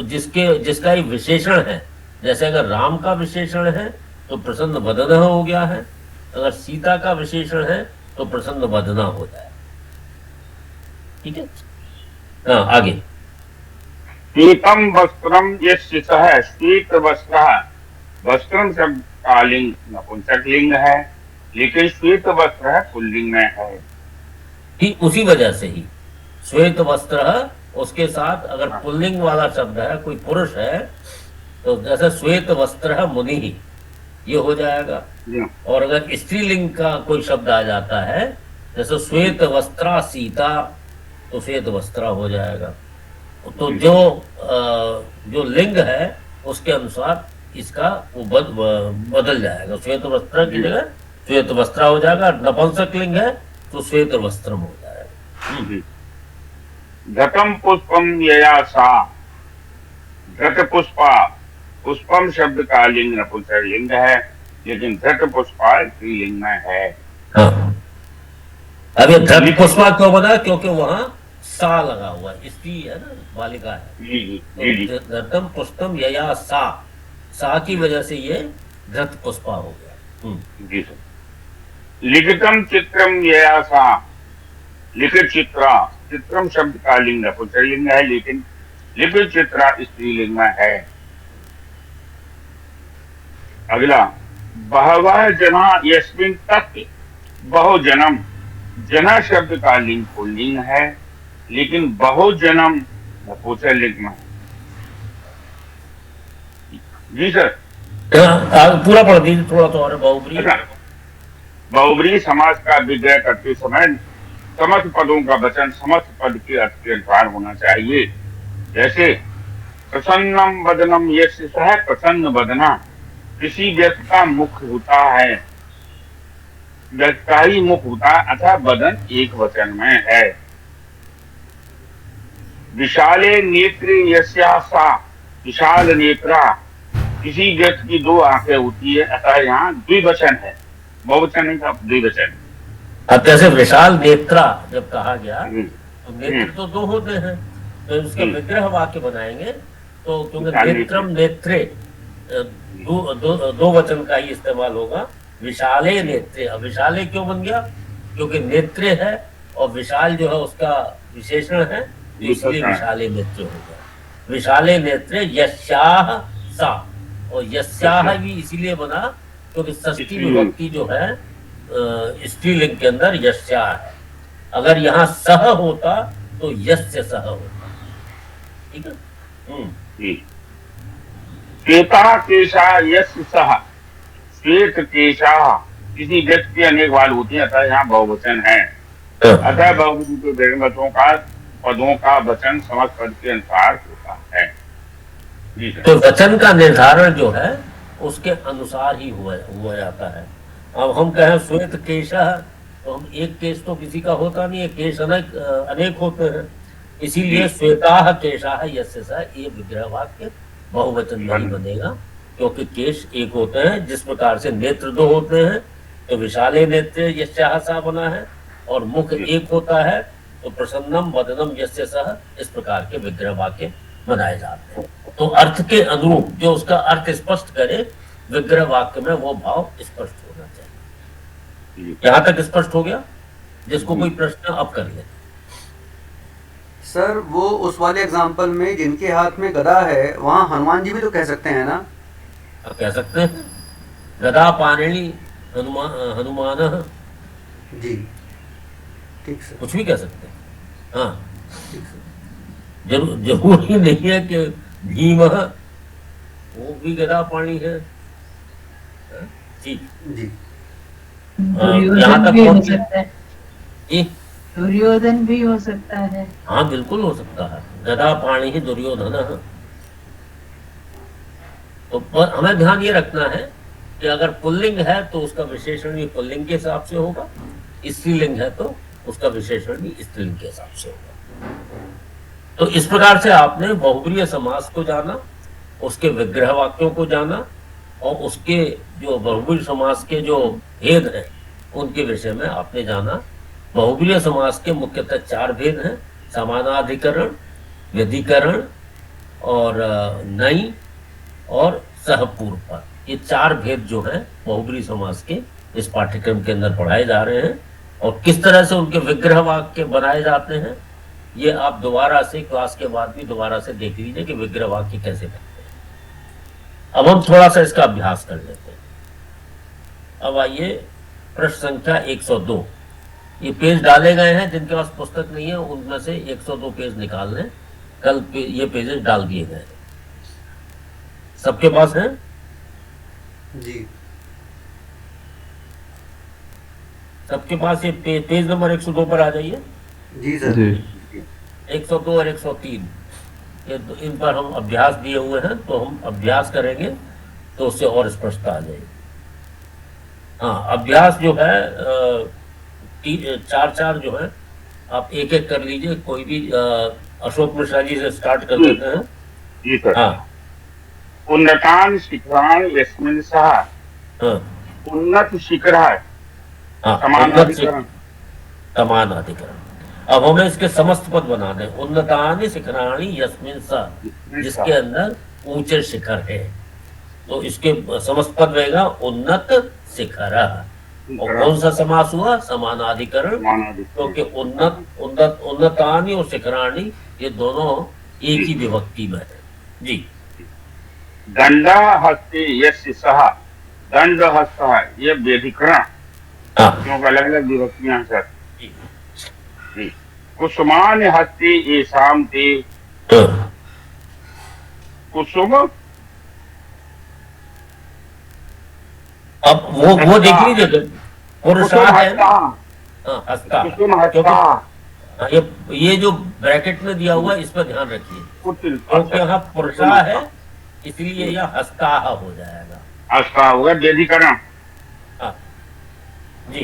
जिसका ये विशेषण है, जैसे अगर राम का विशेषण है तो प्रसन्न वदना हो गया है, अगर सीता का विशेषण है तो प्रसन्न वदना हो जाए। ठीक है, हाँ आगे। श्वेतम वस्त्रम यस्य सः, श्वेत वस्त्र, वस्त्रम शब्द का लिंग नपुंसक लिंग है, लेकिन श्वेत वस्त्र पुल्लिंग में है। ठीक उसी वजह से ही श्वेत वस्त्र, उसके साथ अगर पुल्लिंग वाला शब्द है, कोई पुरुष है, तो जैसे श्वेत वस्त्र मुनि ही ये हो जाएगा। और अगर स्त्रीलिंग का कोई शब्द आ जाता है, जैसे श्वेत वस्त्रा सीता, तो श्वेत वस्त्रा हो जाएगा। तो जो लिंग है उसके अनुसार इसका वो बदल जाएगा। श्वेत वस्त्र की जगह श्वेत वस्त्रा हो जाएगा। नपुंसक लिंग है तो श्वेत वस्त्रम हो जाएगा। घटम पुष्पम यया सा, घट पुष्पा, पुष्पम शब्द का लिंग नपुंसक लिंग है, लेकिन घट पुष्पा स्त्रीलिंग में है। हाँ। अब ये घट पुष्पा क्यों बना? क्योंकि वहां सा लगा हुआ है, स्त्री है ना, बालिका है। तो घटम पुष्पम यया सा की वजह से ये घट पुष्पा हो गया। जी सर। लिखितम चित्रम यया सा, लिखित चित्रा, चित्रम शब्द का लिंग नपुंसक लिंग है, लेकिन लिखित चित्रा स्त्रीलिंग में है। अगला, बहवः जना यस्मिन् तत्, बहुजनम, जना शब्द का लिंग पुल्लिंग है, लेकिन बहुजनम नपुंसक लिंग में। जी सर। पूरा पढ़ दीजिए थोड़ा तो और। बहुब्री, बहुब्री समास का विग्रह करते समय समस्त पदों का वचन समस्त पद के अर्थ के अनुसार होना चाहिए। जैसे प्रसन्नम वदनम यस्य सः, प्रसन्न वदना, किसी व्यक्ति का मुख होता है, व्यक्ति का ही मुख होता है, अतः वदन एक वचन में है। विशाले नेत्र यस्या सा, विशाल नेत्रा, किसी व्यक्ति की दो आंखें होती है, अतः यहाँ द्विवचन है, बहुवचन नहीं था, द्विवचन। अब जैसे विशाल नेत्रा जब कहा गया तो नेत्र तो दो होते हैं, तो उसका विग्रह वाक्य बनाएंगे तो क्योंकि नेत्रम नेत्रे दो वचन का ही इस्तेमाल होगा। विशाले नेत्रे, अब विशाले क्यों बन गया? क्योंकि नेत्रे है और विशाल जो है उसका विशेषण है, इसलिए विशाले नेत्र हो गया। विशाले नेत्रे यस्याह सा, और यस्याह भी इसीलिए बना क्योंकि षष्ठी विभक्ति जो है स्त्रीलिंग के अंदर यस्या है। अगर यहाँ सह होता तो यस्य सह होता। ठीक है। श्वेता केशा यस्य सह, श्वेत केशा, किसी व्यक्ति की अनेक बाल होती है, अतः यहाँ बहुवचन है। अतः बहुवचन के व्यक्तियों का पदों का वचन समस्त पद के अनुसार होता है। तो वचन का निर्धारण जो है उसके अनुसार ही हुआ जाता है। अब हम कहें श्वेत केश है तो हम एक केश तो किसी का होता नहीं है, केश अनेक होते हैं, इसीलिए श्वेता केशा यस्य सः, ये विग्रह वाक्य बहुवचन नहीं बनेगा, क्योंकि केश एक होते हैं। जिस प्रकार से नेत्र दो होते हैं तो विशाले नेत्र यस्याह सा बना है, और मुख एक होता है तो प्रसन्नम वदनम यस्य सः, इस प्रकार के विग्रह वाक्य बनाए जाते हैं। तो अर्थ के अनुरूप जो उसका अर्थ स्पष्ट करे विग्रह वाक्य में, वो भाव स्पष्ट होना चाहिए। यहाँ तक स्पष्ट हो गया? जिसको कोई प्रश्न अब कर ले। सर वो उस वाले एग्जाम्पल में जिनके हाथ में गदा है, वहाँ हनुमान जी भी तो कह सकते हैं ना? कह सकते हैं। गदा पाणिनि हनुमान, जी ठीक सर। कुछ भी कह सकते हैं। हाँ, ठीक सर। जरूरी नहीं है कि भीम, वो भी गदा पाणी है। हाँ, जी। जी यहाँ दुर्योधन तक भी हो पहुंच गए। सकता है, जी दुर्योधन भी हो सकता है। हाँ, बिल्कुल हो सकता है, गदा पाणी ही दुर्योधन है। तो पर हमें ध्यान ये रखना है कि अगर पुल्लिंग है तो उसका विशेषण भी पुल्लिंग के हिसाब से होगा, स्त्रीलिंग है तो उसका विशेषण भी स्त्रीलिंग के हिसाब से होगा। तो इस प्रकार से आपने बहुब्रीहि समास को जाना, उसके विग्रह वाक्यों को जाना, और उसके जो बहुब्रीहि समास के जो भेद हैं उनके विषय में आपने जाना। बहुब्रीहि समास के मुख्यतः 4 भेद हैं: समानाधिकरण, व्यधिकरण, और नई, और सहपूर्व पद। ये 4 भेद जो हैं बहुब्रीहि समास के इस पाठ्यक्रम के अंदर पढ़ाए जा रहे हैं, और किस तरह से उनके विग्रह वाक्य बनाए जाते हैं ये आप दोबारा से क्लास के बाद भी दोबारा से देख लीजिए कि विग्रह वाक्य कैसे बनते हैं। अब हम थोड़ा सा इसका अभ्यास कर लेते हैं। अब आइए प्रश्न संख्या 102। ये पेज डाले गए हैं, जिनके पास पुस्तक नहीं है उनमें से 102 पेज निकाल लें। कल ये पेजेस डाल दिए गए हैं, सबके पास है? जी सबके पास ये पेज नंबर 102 पर आ जाइए। जी सर। जी 102 और 103 ये इन पर हम अभ्यास दिए हुए हैं, तो हम अभ्यास करेंगे तो उससे और स्पष्टता आ जाएगी। हाँ, अभ्यास जो है 4 जो है आप एक एक कर लीजिए। कोई भी अशोक मिश्रा जी से स्टार्ट कर देते हैं। जी सर। हाँ उन्नतान शिखरान यस्मिन् सः, हाँ उन्नत शिखर है हाँ, समानाधिकरण। समानाधिकरण। अब हमें इसके समस्त पद बना दें। उन्नतानि शिखराणि यस्मिन् सः, जिसके अंदर ऊंचे शिखर है, तो इसके समस्त पद रहेगा उन्नत शिखर। और कौन सा समास हुआ? समानाधिकरण, क्योंकि उन्नतानि और शिखराणि ये दोनों एक ही विभक्ति में है। जी। दंड हस्ते यस्य सः, दंड हस्त है ये व्यधिकरण, क्योंकि अलग अलग विभक्तियां हैं सर। जी। कुसुमान हस्ते येषां ते, कुसुम। अब वो देख लीजिए, पुरुषा है हस्ता, कुसुम हस्ता। हाँ, ये जो ब्रैकेट में दिया हुआ है इस पर ध्यान रखिए, क्योंकि यहाँ पुरुषा है इसलिए यह हस्ता हो जाएगा। हस्ता होगा व्यधिकरण। हाँ जी।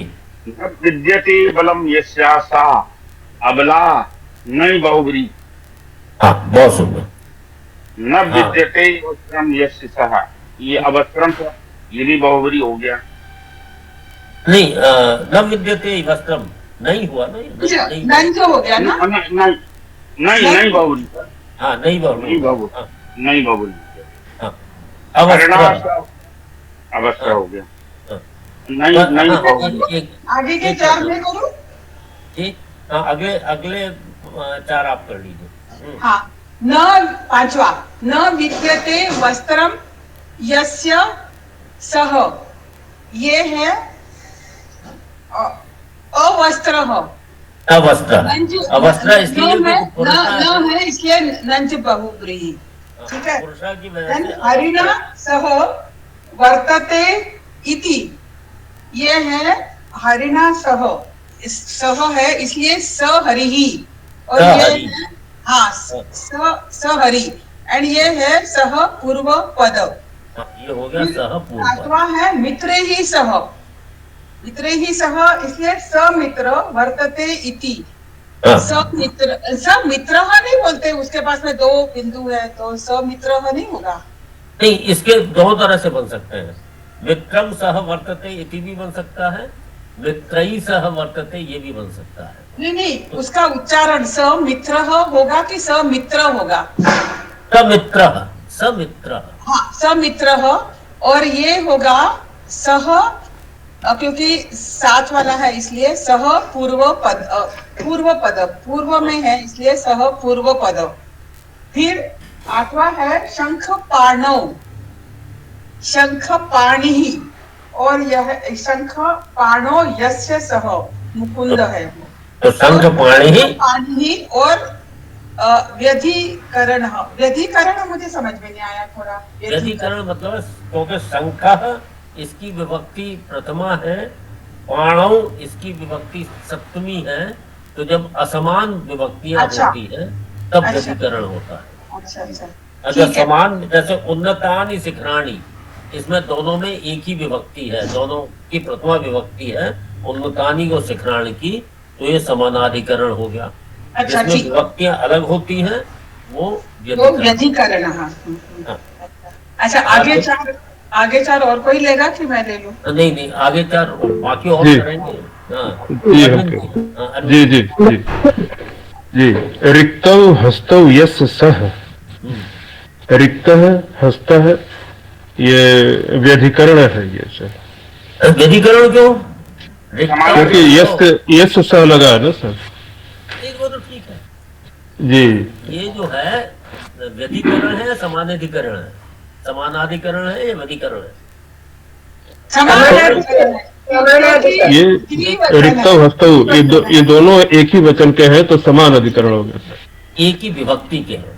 न विद्यते बलम यस्या सा, अबला नई बहुब्री। हाँ, बहुत सुंदर। न विद्यते वस्त्रम यस्य सः, ये अवस्त्रम ये भी बहुब्री हो गया। नहीं, न विद्यते वस्त्रम नहीं हुआ ना, नहीं जो हो गया ना। नहीं बहुब्री। हाँ, नहीं बहुब्री। नहीं बहुब्री। अवस्त्र हो गया। नहीं बहुब्री। आगे के 4 में करूं? ठीक। हाँ, अगले 4 आप कर लीजिए। हाँ। न 5वां, न विद्यते वस्त्रम यस्य सः, ये है अवस्त्रः। अवस्त्र इसलिए न है इसलिए नंच बहुब्रीहि। ठीक है। पुरुषा की वजह से हरिणा सह वर्तते इति, ये है हरिणा सह, सह है इसलिए सहरिही, और ये है हाँ सहरि, एंड ये है सह पूर्व पद। ये हो गया सह पूर्व। 8वां है मित्रे ही सह, मित्रे ही सह इसलिए समित्र वर्तते इति। समित्र नहीं बोलते, उसके पास में 2 बिंदु है तो समित्र नहीं होगा। नहीं, इसके 2 तरह से बन सकते हैं। मित्रम सह वर्तते इति भी बन सकता है, मित्रई सह वर्तते ये भी बन सकता है। नहीं, उसका उच्चारण समित्र होगा कि समित्र होगा? समित्र। हाँ, समित्र, और ये होगा सह, क्योंकि 7 वाला है इसलिए सह पूर्व पद, पूर्व में है इसलिए सह पूर्व पद। फिर 8वां है शंख पाणौ, शंख पाणी, और यह शंख पाणो यस्य सह मुकुंद है। तो शंख पाणी पाणी और व्यधिकरण। व्यधिकरण मुझे समझ में नहीं आया थोड़ा। व्यधिकरण मतलब क्योंकि शंख इसकी विभक्ति प्रथमा है, पाणौ इसकी विभक्ति सप्तमी है, तो जब असमान विभक्तियां अच्छा। होती है तब अच्छा। व्यधिकरण होता है। अच्छा अच्छा अगर ठीक है। समान जैसे उन्नतानि शिखराणि, इसमें दोनों में एक ही विभक्ति है, दोनों की प्रथमा विभक्ति है उन्नतानि और शिखराणि की, तो ये समानाधिकरण हो गया। अच्छा जिसमें ठीक है। विभक्तियां अलग होती हैं वो वो व्यधिकरण। हाँ। हाँ। अच्छा आगे चार और कोई लेगा कि मैं ले लूं? नहीं नहीं, आगे चार बाकी और जी। करेंगे। हाँ, जी, अरविंद ओके। जी, हाँ, अरविंद जी जी जी जी। रिक्तौ हस्तौ यस्य सह, रिक्तः हस्तः, ये व्यधिकरण है ये सर। व्यधिकरण क्यों? क्योंकि यस्य सह लगा है ना सर। एक वो तो ठीक है। जी। ये जो है व्यधिकरण है, समानाधिकरण है, समानाधिकरण है या व्यधिकरण है? ये रिक्तौ हस्तौ ये दोनों एक ही वचन के हैं, तो समान अधिकरण हो गया सर। एक ही विभक्ति के हैं,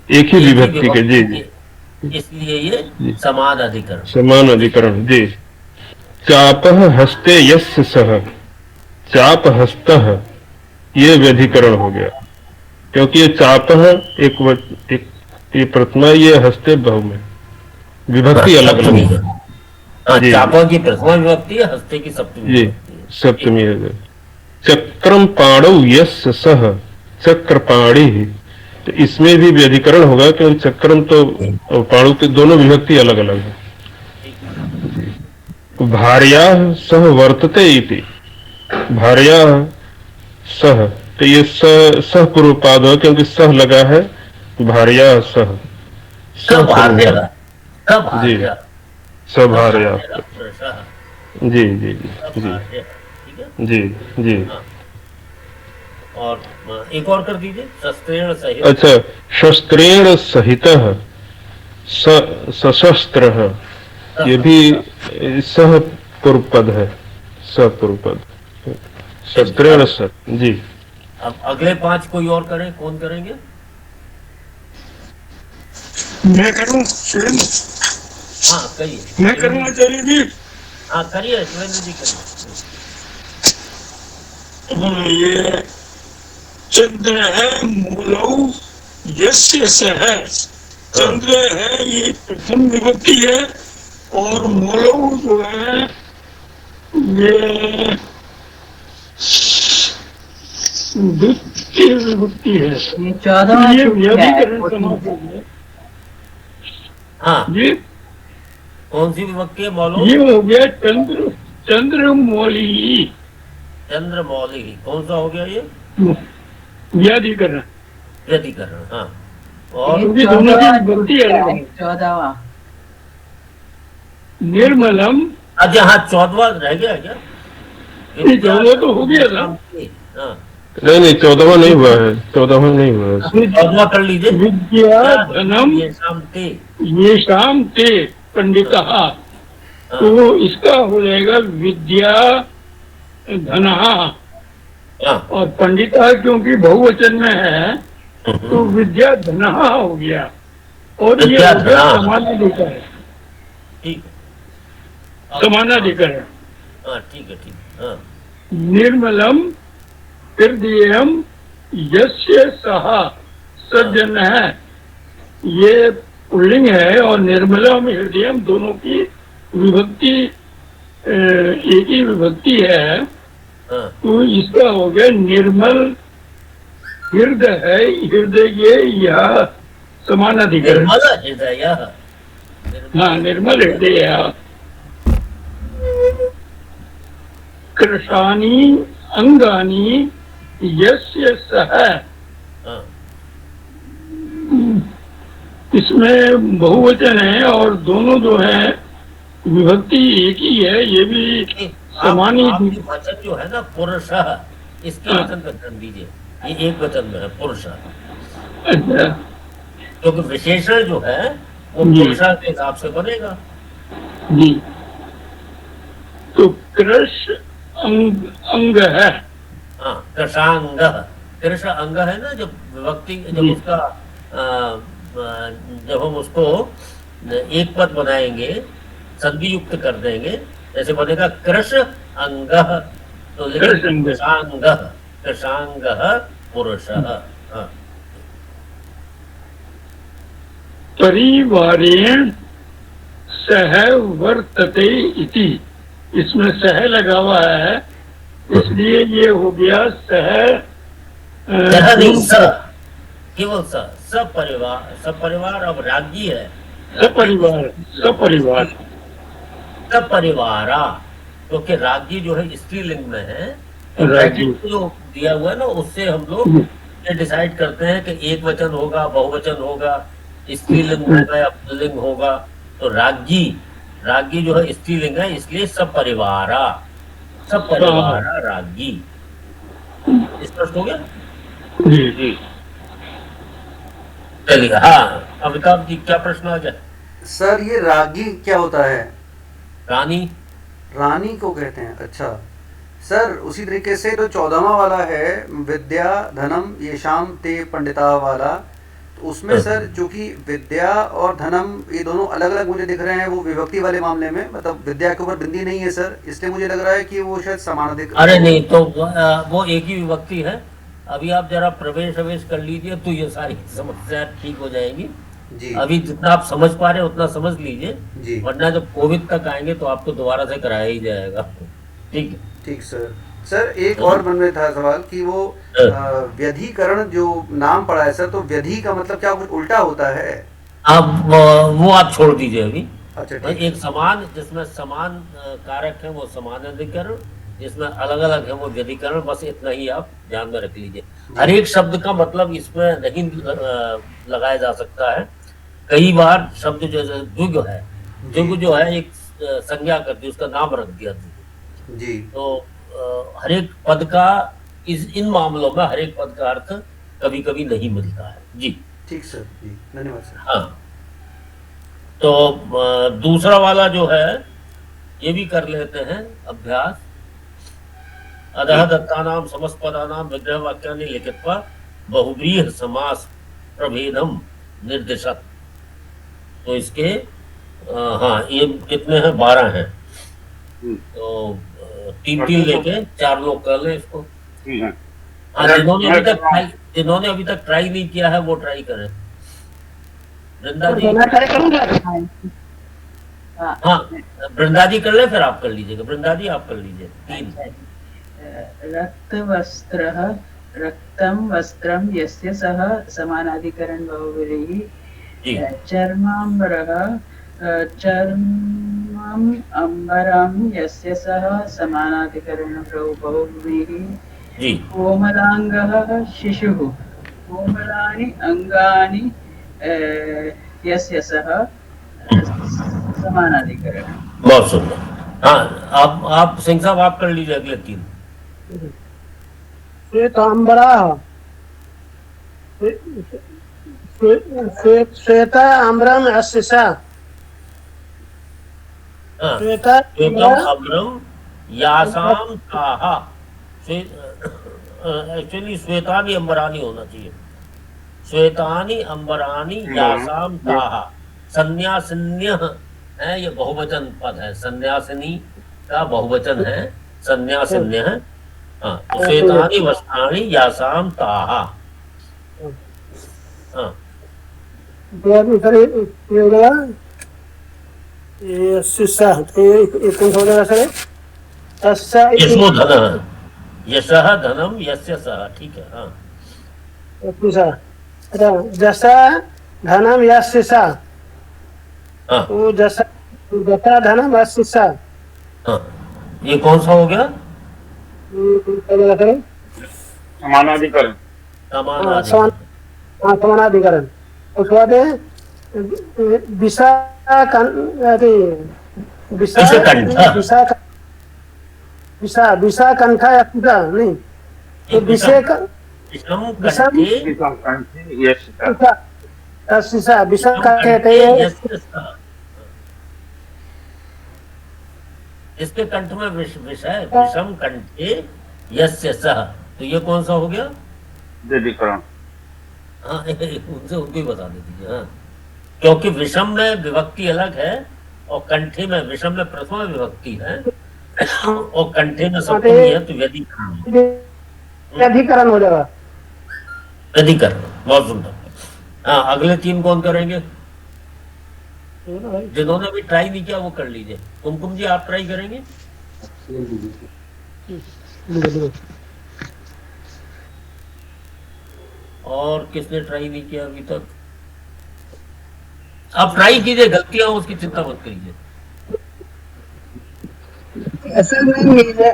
एक ही विभक्ति के। जी जी। इसलिए ये समान अधिकरण। समान अधिकरण। जी। चापः हस्ते यस्य सह, चाप हस्तः, ये व्यधिकरण हो गया, क्योंकि ये चापः एक ये प्रथमा, ये हस्ते बहुवचन, विभक्ति अलग अलग है। हाँ, जी। चापा की प्रथमा विभक्ति है, हस्ते की सप्तमी जी विभक्ति है। सप्तमी है। चक्रम पाणौ यस्य सह, चक्रपाणी, तो इसमें भी व्यधिकरण होगा, क्योंकि चक्रम तो पाणु के दोनों विभक्ति अलग अलग है। भार्या सह वर्तते इति, भार्या सह, तो ये सह पूर्व पाद है, क्योंकि सह लगा है, भार्या सह, सब भार्या, सब जी भार्या, सभार्या। सब जी जी जी जी भार्या, ठीक है। जी जी। और एक और कर दीजिए, शस्त्रेण सहित। अच्छा, शस्त्रेण सहितः सशस्त्रः, ये भी सह पूर्व पद है, सह पूर्व पद, शस्त्रेण सह। जी। अब अगले 5 कोई और करें, कौन करेंगे? मैं करूं सुरेंद्र? हाँ करिए। मैं करूं आचार्य जी? हाँ करिए, सुरेंद्र जी करिए। ये चंद्र है मूलौ यस्य सह, चंद्र है ये प्रथम विभक्ति है, और मूलौ जो है ये द्वितीय विभक्ति है। ये 14वां ये सूत्र है। व्यधिकरण समास हो गया। हाँ, ये कौन सी विभक्ति है? मौलो ये हो गया चंद्रमौली, चंद्रमौली। कौन सा हो गया ये? व्याधिकरण। व्यधिकरण। हाँ, और क्योंकि दोनों की विभक्ति अलग है। 14वां निर्मलम। अच्छा हाँ, 14वां रह गया क्या? ये 14वां तो हो गया था। हाँ, नहीं 14वां नहीं हुआ है, 14वां नहीं हुआ है। 14वां कर लीजिए। विद्या धनम ये शाम ते। ये शाम ते पंडितः, तो इसका हो जाएगा विद्या धनः, हाँ, और पंडिता क्योंकि बहुवचन में है तो विद्या धनः हो गया, और ये विद्या हो गया धनः। समानाधिकरण। ठीक। समानाधिकरण। हाँ ठीक है, ठीक है। हाँ, निर्मलम हृदयम यस्य सह सज्जन है, ये पुल्लिंग है, और निर्मलम हृदयम दोनों की विभक्ति एक ही विभक्ति है, हाँ, तो इसका हो गया निर्मल हृदय है, हृदय ये यह समानाधिकरण। निर्मल हृदय। हाँ, निर्मल हृदय। कृशानी अंगानी यस्य सह, हाँ, इसमें बहुवचन है, और दोनों जो है विभक्ति एक ही है, ये भी समान ही। आपकी वचन जो है ना पुरुष, इसके वचन का ध्यान दीजिए, ये एक वचन में है पुरुष, अच्छा, क्योंकि विशेषण जो है वो जी। पुरुष के हिसाब से बनेगा। जी। तो कृष अंग है। हाँ, कृषांग, कृष अंग है ना, जब विभक्ति जब उसका जब हम उसको एक पद बनाएंगे, संधि युक्त कर देंगे, ऐसे बनेगा कृष अंग। तो लेकिन कृषांग, कृषांग पुरुष। हाँ, परिवारेण सह वर्तते इति, इसमें सह लगा हुआ है, इसलिए ये हो गया सह नहीं, स, केवल स, सपरिवार, सपरिवार अब राज्ञी है, सपरिवार, सपरिवार, सपरिवारा, क्योंकि राज्ञी जो है स्त्रीलिंग में है। राज्ञी जो दिया हुआ है ना, उससे हम लोग ये डिसाइड करते हैं कि एक वचन होगा, बहुवचन होगा, स्त्रीलिंग होगा या पुल्लिंग होगा। तो राज्ञी, राज्ञी जो है स्त्रीलिंग है, इसलिए सपरिवारा, सपरिवारा राज्ञी। स्पष्ट हो गया? जी जी। चलिए, हाँ अमिताभ जी, क्या प्रश्न आ जाए? सर ये रागी क्या होता है? रानी, रानी को कहते हैं। अच्छा सर, उसी तरीके से तो 14वां वाला है, विद्या धनम येषाम ते पंडिता वाला, तो उसमें सर चूंकि विद्या और धनम ये दोनों अलग अलग मुझे दिख रहे हैं, वो विभक्ति वाले मामले में, मतलब विद्या के ऊपर बिंदी नहीं है सर, इसलिए मुझे लग रहा है कि वो शायद समानाधिक। अरे नहीं, तो वो एक ही विभक्ति है। अभी आप जरा प्रवेश कर लीजिए तो ये सारी समस्या ठीक हो जाएगी जी। अभी जितना आप समझ पा रहे हैं उतना समझ लीजिए जी, वरना जब कोविड तक आएंगे तो आपको दोबारा से कराया ही जाएगा। ठीक है, ठीक सर। सर एक और मन में था सवाल कि वो व्यधिकरण जो नाम पड़ा है सर, तो व्यधि का मतलब क्या कुछ उल्टा होता है? अब वो आप छोड़ दीजिए अभी। अच्छा ठीक। एक समान, जिसमें समान कारक है वो समानाधिकरण, जिसमें अलग अलग है वो व्यधिकरण, बस इतना ही आप ध्यान में रख लीजिए। हर एक शब्द का मतलब इसमें नहीं लगाया जा सकता है। कई बार शब्द जो द्विग है, द्विग जो है एक संज्ञा करती है, उसका नाम रख दिया जी। तो हर एक पद का इन मामलों में हर एक पद का अर्थ कभी कभी नहीं मिलता है। जी ठीक सर, जी धन्यवाद सर। हाँ, तो दूसरा वाला जो है ये भी कर लेते हैं अभ्यास। अतः दत्तानाम समस्तपदानाम विग्रह वाक्यानि लिखित्वा बहुव्रीहि समास प्रभेदम निर्दिशत। तो इसके हाँ ये कितने हैं? 12 हैं। तो 3-3 लेके 4 लोग कर लें इसको। हाँ, जिन्होंने अभी तक ट्राई नहीं किया है वो ट्राई करें। वृंदा जी, हाँ वृंदा जी कर ले, फिर आप कर लीजिएगा। वृंदा जी आप कर लीजिए। 3 रक्तवस्त्रः रक्तं वस्त्रं यस्य सः समानाधिकरण बहुव्रीहि। चर्माम्बरः चर्मम् अम्बरं यस्य सः समानाधिकरण बहुव्रीहि। कोमलांगः शिशुः कोमलानि अंगानि यस्य सः समानाधिकरण। बहुत सुंदर। हाँ, आप सिंह साहब आप कर लीजिए अगले 3। श्वेतांबरा श्वेता आम्रम अस्सा। श्वेतम यासाम ताहा। एक्चुअली श्वेतानि अंबरानी होना चाहिए। श्वेतानि अंबरानी यासाम ताहा। संन्यासिन्य है, ये बहुवचन पद है। संन्यासिनी का बहुवचन है, संन्यासिन्य है। हाँ, तो श्वेतानि वस्त्राणि यासाम ताहा। हाँ, यशो धन यशः धनम यस्य सः। ठीक है। हाँ, जसा धनम यस्य सः। वो जसा धनम यस्य सः। हाँ, ये कौन सा हो गया? समानाधिकरण। समानाधिकरण। उसके बाद विशाकंठा या पिता नहीं, तो इसके कंठ में विषय विषम कंठे यस्य सह, तो ये कौन सा हो गया? व्यधिकरण। हाँ उनसे उनको ही बता दीजिए। हाँ, क्योंकि विषम में विभक्ति अलग है और कंठे में, विषम में प्रथमा विभक्ति है और कंठे में सप्तमी है, तो व्यधिकरण हो जाएगा। व्यधिकरण, बहुत सुंदर। हाँ, अगले 3 कौन करेंगे? जिन्होंने भी ट्राई नहीं किया वो कर लीजिए। कुमकुम जी आप ट्राई करेंगे? और किसने ट्राई नहीं किया अभी तक? आप ट्राई कीजिए, गलतियां हो उसकी चिंता मत करिए। असल में मेरा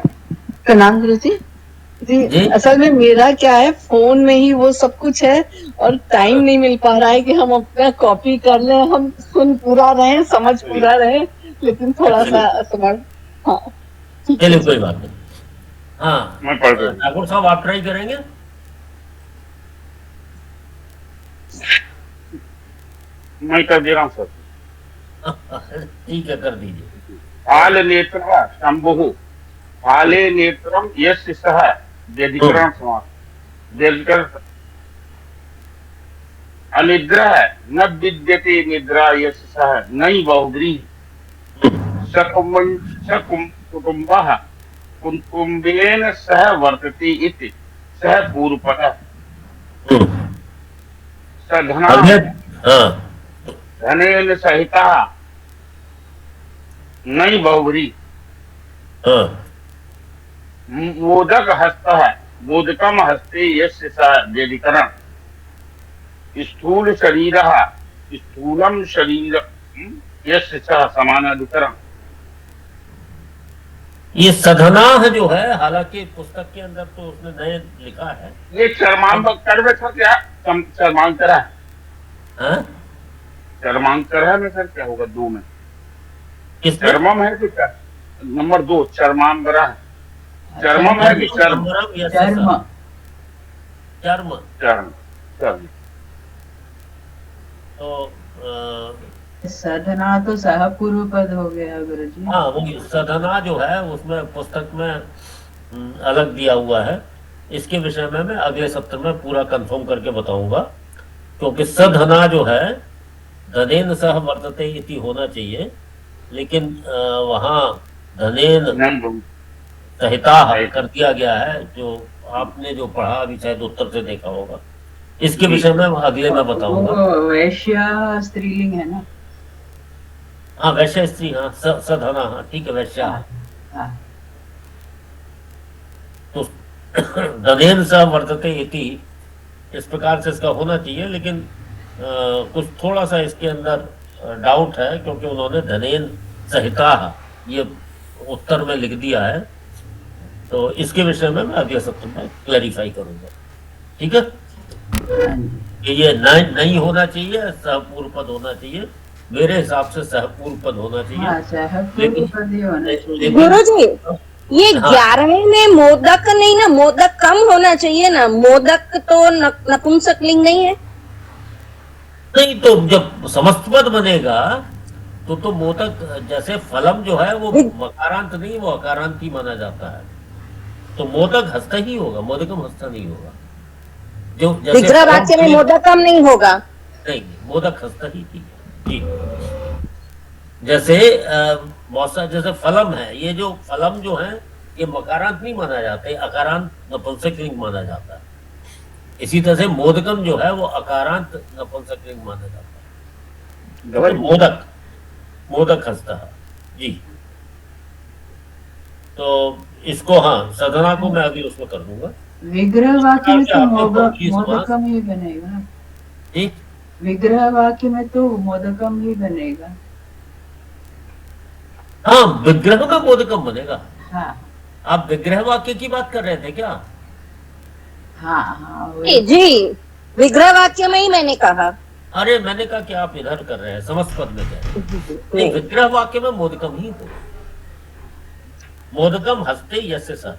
प्रणाम गुरु जी। जी? असल में मेरा क्या है, फोन में ही वो सब कुछ है और टाइम नहीं मिल पा रहा है कि हम अपना कॉपी कर लें, हम सुन पूरा रहे, समझ पूरा रहे, लेकिन थोड़ा सा समझ। हाँ चलिए कोई बात नहीं। हाँ मैं पढ़ रहा ठाकुर साहब आप ट्राई करेंगे? मैं कर दे रहा हूँ सर। ठीक है, कर दीजिए। फाल नेत्र शंभु फाले नेत्रम यस्य सह व्यधिकरण समास। व्यधिकरण अनिद्रा न विद्यते निद्रा यस्य सह नई बहुग्रीः कुटुम्बः कुटुम्बेन सह वर्तते इति सह पूर्वपदः। सधना धनेन सहिता नई बहुग्रीः मोदक हस्त है मोदकम हस्ते यस्य सह व्यधिकरण। स्थूल शरीर स्थूलम शरीर यस्य सह समानाधिकरण। ये सधनाह जो है, हालांकि पुस्तक के अंदर तो उसने नए लिखा है, ये चर्मांकर में सर क्या चर्मांकर है? चर्मांकर है में सर क्या होगा? 2 में चर्मम है कि क्या? नंबर 2 चर्मांगरा है। चर्मम है कि चर्म? चर्म चर्म चर्म चर्म। तो साधना तो सह पूर्व पद हो गया गुरु जी। हाँ, वो सधना जो है उसमें पुस्तक में अलग दिया हुआ है। इसके विषय में मैं अगले सत्र में पूरा कंफर्म करके बताऊंगा, क्योंकि सधना जो है धनेन सह वर्तते इति होना चाहिए, लेकिन वहाँ धनेन सहिता कर दिया गया है, जो आपने जो पढ़ा अभी शायद उत्तर से देखा होगा। इसके विषय में अगले में बताऊंगा। वैश्य स्त्रीलिंग है ना? हाँ वैश्य स्त्री, हाँ सधना, हाँ ठीक है वैश्य। तो धनेन सह वर्तते इति इस प्रकार से इसका होना चाहिए, लेकिन कुछ थोड़ा सा इसके अंदर डाउट है, क्योंकि उन्होंने धनेन सहिता ये उत्तर में लिख दिया है। तो इसके विषय में मैं अगले सत्र में क्लैरिफाई करूंगा। ठीक है, ये नहीं होना चाहिए, सहपूर्व पद होना चाहिए। मेरे हिसाब से सहपूर्व पद होना चाहिए। गुरु जी ये 11वें में मोदक नहीं ना, मोदक कम होना चाहिए ना। मोदक तो नपुंसकलिंग नहीं है। नहीं, तो जब समस्त पद बनेगा तो मोदक, जैसे फलम जो है वो मकारांत नहीं, वो अकारांत ही माना जाता है। तो मोदक हस्त ही होगा, मोदकम हस्त नहीं होगा। जो विग्रह वाक्य में मोदकम नहीं होगा। नहीं, मोदक हस्त ही थी जी। जैसे बहुत सा, जैसे फलम है, ये जो फलम जो है ये मकारांत नहीं माना जाता है, अकारांत नपुंसकलिंग माना जाता है। इसी तरह से मोदकम जो है वो अकारांत नपुंसकलिंग माना जाता है। मोदक मोदक हस्त जी। तो इसको, हाँ सधना को मैं अभी उसमें कर दूंगा। विग्रह वाक्य में तो मोदकम ही बनेगा जी। विग्रह वाक्य में तो मोदकम ही बनेगा। हाँ, विग्रह में मोदकम बनेगा। हाँ, आप विग्रह वाक्य की बात कर रहे थे क्या? हाँ जी, विग्रह वाक्य में ही मैंने कहा। अरे मैंने कहा कि आप इधर कर रहे हैं, समस्त पद में कह रहे हैं। विग्रह वाक्य में मोदकम ही हो। मोदकम हस्ते यस्य सह,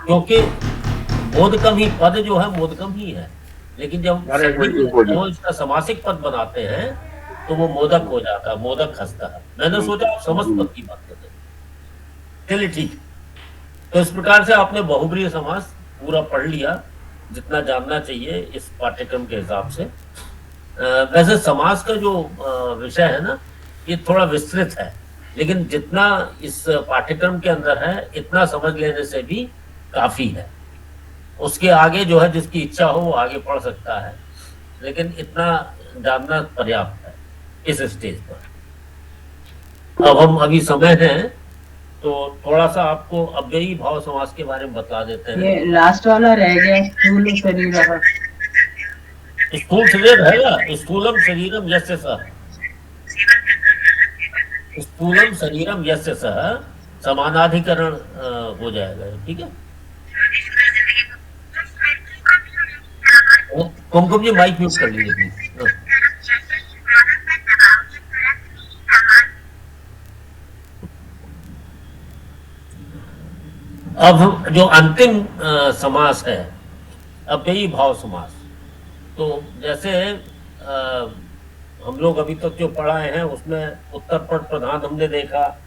क्योंकि मोदकम ही पद जो है मोदकम ही है। लेकिन जब वो इसका समासिक पद बनाते हैं तो वो मोदक हो जाता है, मोदक खसता है। मैंने सोचा आप समझ पद की बात करते हैं। चलिए ठीक। तो इस प्रकार से आपने बहुब्रीहि समास पूरा पढ़ लिया जितना जानना चाहिए इस पाठ्यक्रम के हिसाब से। वैसे समास का जो विषय है ना, ये थोड़ा विस्तृत है, लेकिन जितना इस पाठ्यक्रम के अंदर है इतना समझ लेने से भी काफी है। उसके आगे जो है जिसकी इच्छा हो वो आगे पढ़ सकता है, लेकिन इतना जानना पर्याप्त है इस स्टेज पर। अब हम अभी समय है तो थोड़ा सा आपको अव्ययी भाव समास के बारे में बता देते हैं। ये लास्ट वाला रह गया, स्थूल शरीरः। स्थूल शरीर रहेगा, स्थूलम शरीरम यस्य सः, स्थूलम शरीरम यस्य सः समानाधिकरण हो जाएगा। ठीक है, कुमकुम जी माइक म्यूट कर लीजिए प्लीज। अब जो अंतिम समास है अव्ययी भाव समास, तो जैसे हम लोग अभी तक जो पढ़ाए हैं उसमें उत्तर पद प्रधान हमने देखा,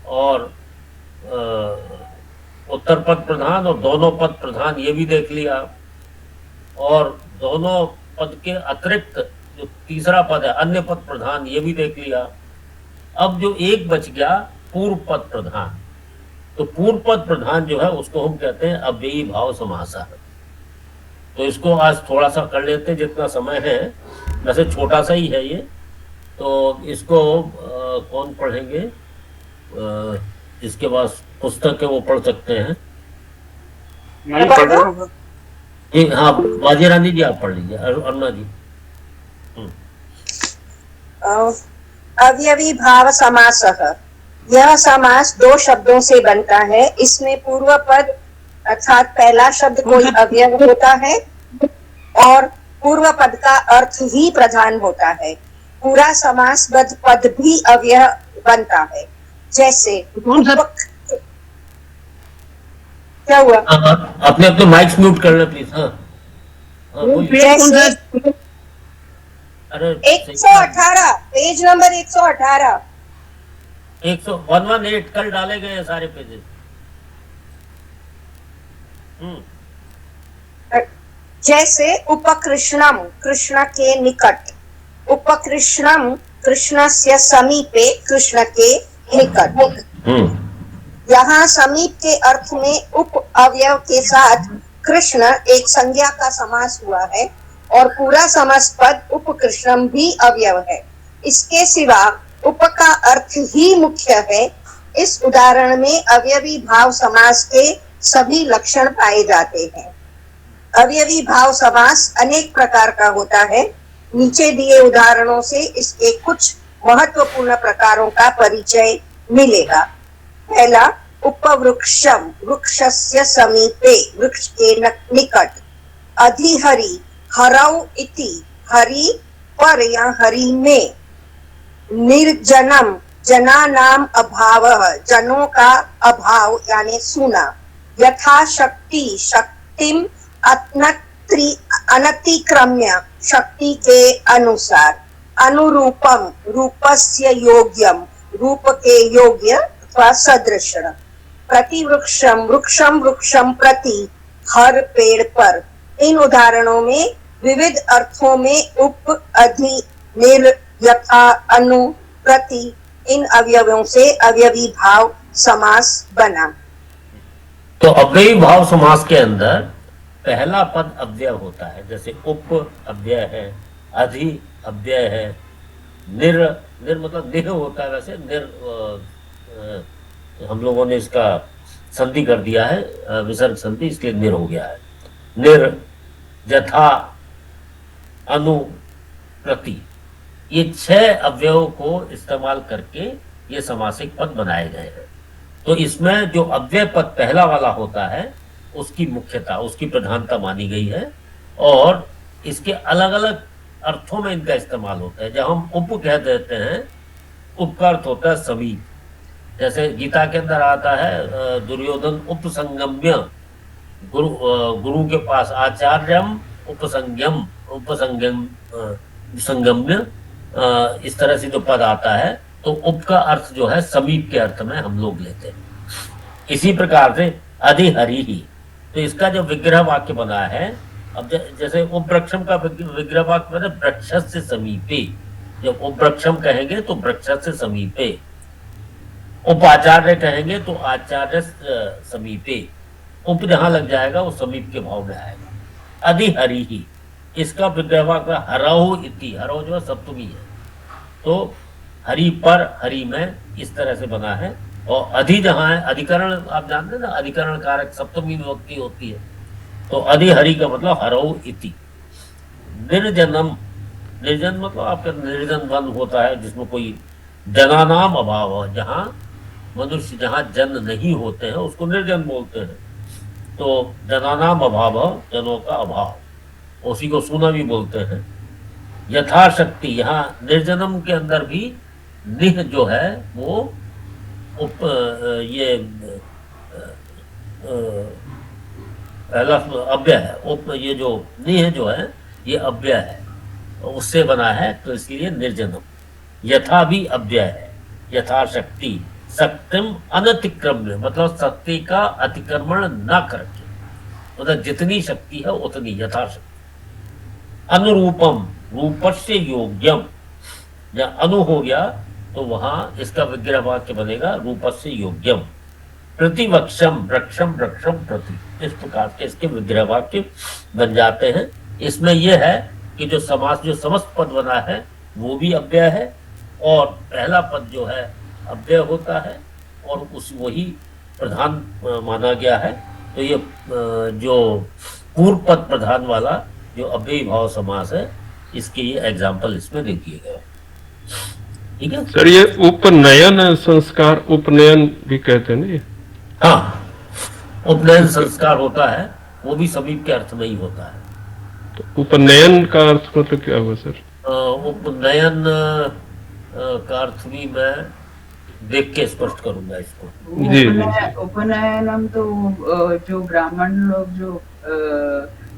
और उत्तर पद प्रधान और दोनों पद प्रधान ये भी देख लिया, और दोनों पद के अतिरिक्त जो तीसरा पद है अन्य पद प्रधान ये भी देख लिया। अब जो एक बच गया पूर्व पद प्रधान, तो पूर्व पद प्रधान जो है उसको हम कहते हैं अव्ययी भाव समास। तो इसको आज थोड़ा सा कर लेते हैं जितना समय है, वैसे छोटा सा ही है ये, तो इसको कौन पढ़ेंगे? जिसके पास पुस्तक है वो पढ़ सकते हैं। नहीं पढ़ रहा हूँ। हाँ, बाजी रानी जी आप पढ़ लीजिए। अरुणा जी। अव्ययी भाव समासः, यह समास दो शब्दों से बनता है। इसमें पूर्व पद अर्थात पहला शब्द कोई अव्यय होता है और पूर्व पद का अर्थ ही प्रधान होता है। पूरा समासबद्ध पद भी अव्यय बनता है। जैसे क्या हुआ? अपने अपने माइक म्यूट कर ले प्लीज। हाँ, जैसे अरे 118 पेज नंबर 118 118 कल डाले गए सारे पेजेस। जैसे उपकृष्णम, कृष्ण के निकट, उपकृष्णम कृष्णस्य समीपे, कृष्ण के निकट। यहाँ समीप के अर्थ में उप अवयव के साथ कृष्ण एक संज्ञा का समास हुआ है और पूरा समासपद उपकृष्णम भी अवयव है। इसके सिवा उप का अर्थ ही मुख्य है। इस उदाहरण में अवयवी भाव समास के सभी लक्षण पाए जाते हैं। अवयवी भाव समास अनेक प्रकार का होता है। नीचे दिए उदाहरणों से इसके कुछ महत्वपूर्ण प्रकारों का परिचय मिलेगा। पहला, उपवृक्षम, वृक्षस्य समीपे, वृक्ष के निकट। अधिहरि, हरौ इति, हरि पर या हरि में। निर्जनम, जनानाम अभावः, जनों का अभाव यानी सूना। यथाशक्ति, शक्तिम अनतिक्रम्य, शक्ति के अनुसार। अनुरूपम, रूपस्य योग्यम, रूप के योग्य अथवा सदृश। प्रतिवृक्षम, वृक्षम वृक्षम प्रति, हर पेड़ पर। इन उदाहरणों में विविध अर्थों में उप, अधि, निर, यथा, अनु, प्रति इन अवयवों से अवयवी भाव समास बना। तो अव्ययी भाव समास के अंदर पहला पद अव्यय होता है, जैसे उप अव्यय है, अधि अव्यय है, निर, निर मतलब निर होता है। वैसे निर हम लोगों ने इसका संधि कर दिया है, विसर्ग संधि, इसलिए निर हो गया है। निर, यथा, अनु, प्रति, ये 6 अवयवों को इस्तेमाल करके ये समासिक पद बनाए गए हैं। तो इसमें जो अव्यय पद पहला वाला होता है उसकी मुख्यता, उसकी प्रधानता मानी गई है, और इसके अलग अलग अर्थों में इनका इस्तेमाल होता है। जब हम उप कह देते हैं, उप का अर्थ होता है समीप। जैसे गीता के अंदर आता है, दुर्योधन उपसंगम्य, गुरु के पास आचार्यम उपसंगम्य इस तरह से जो पद आता है तो उप का अर्थ जो है समीप के अर्थ में हम लोग लेते हैं। इसी प्रकार से अधिहरि ही, तो इसका जो विग्रह वाक्य बना है, अब जैसे उपवृक्षम का विग्रह वाक्य बना वृक्ष से समीपे, जब उपवृक्षम कहेंगे तो वृक्ष से समीपे, उपाचार्य कहेंगे तो आचार्य समीपे, उप जहां लग जाएगा वो समीप के भाव में आएगा। अधिहरि ही, इसका विग्रह वाक्य हरौ इति, हरौ जो सप्तमी है, तो हरि पर हरि में इस तरह से बना है। और अधि जहां है, अधिकरण आप जानते हैं ना, अधिकरण कारक सप्तमी विभक्ति होती है, तो अधिहरि का मतलब हरौ इति। निर्जनम, निर्जन मतलब आपका निर्जन वन होता है जिसमें कोई जनानाम अभाव है, जहां मनुष्य जहां जन नहीं होते हैं उसको निर्जन बोलते हैं। तो जनानाम अभाव, जनों का अभाव, उसी को सूना भी बोलते हैं। यथाशक्ति, यहाँ निर्जनम के अंदर भी निह जो है वो उप ये पहला अव्यय है, उप ये जो निह जो है ये अव्यय है, उससे बना है, तो इसलिए निर्जनम। यथा भी अव्यय है, यथाशक्ति, शक्तिम अनतिक्रम्य मतलब शक्ति का अतिक्रमण न करके, मतलब जितनी शक्ति है उतनी यथाशक्ति। अनुरूपम, रूपस्य योग्यम, जब अनु हो गया तो वहां इसका विग्रह वाक्य बनेगा रूपस्य योग्यम। प्रतिवक्षम, वृक्षम वृक्षम प्रति, इस प्रकार के इसके विग्रह वाक्य बन जाते हैं। इसमें यह है कि जो समास, जो समस्त पद बना है वो भी अव्यय है, और पहला पद जो है अव्यय होता है और उस वही प्रधान माना गया है। तो ये जो पूर्व पद प्रधान वाला जो अव्ययी भाव समास है, इसके ये एग्जाम्पल इसमें दे दिए गए। ठीक है सर, ये उपनयन संस्कार, उपनयन भी कहते हैं ना ये? हाँ, उपनयन संस्कार होता है, वो भी समीप के अर्थ में ही होता है। तो उपनयन का अर्थ मतलब क्या हुआ सर? उपनयन का अर्थ भी मैं देख के स्पष्ट करूंगा इसको। जी उपनयनम तो जो ब्राह्मण लोग जो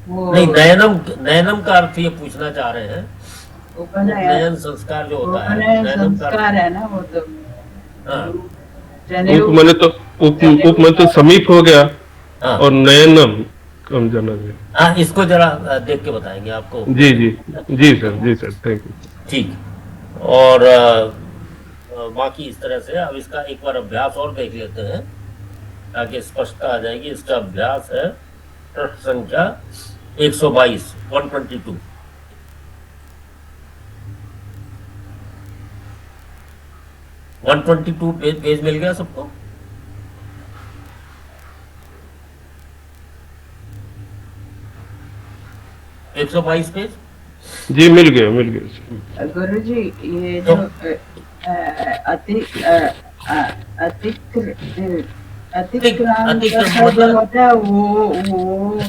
वो नहीं, नयनम, नयनम का अर्थ ये पूछना चाह रहे हैं। उपनयन संस्कार जो होता है, उपनयन संस्कार है ना, वो तो हाँ, उप मैंने तो उप में तो समीप हो गया, हाँ, और नयनम कम जाना है। हाँ, इसको जरा देख के बताएंगे आपको। जी जी जी सर, थैंक यू। ठीक, और बाकी इस तरह से अब इसका एक बार अभ्यास और देख लेते हैं ताकि स्पष्टता आ जाएगी। इसका अभ्यास है पृष्ठ संख्या 122, 122। पेज मिल गया सबको? एक 122 पेज? जी मिल गया। गुरु जी, ये जो अतिक्रांत जो होता है वो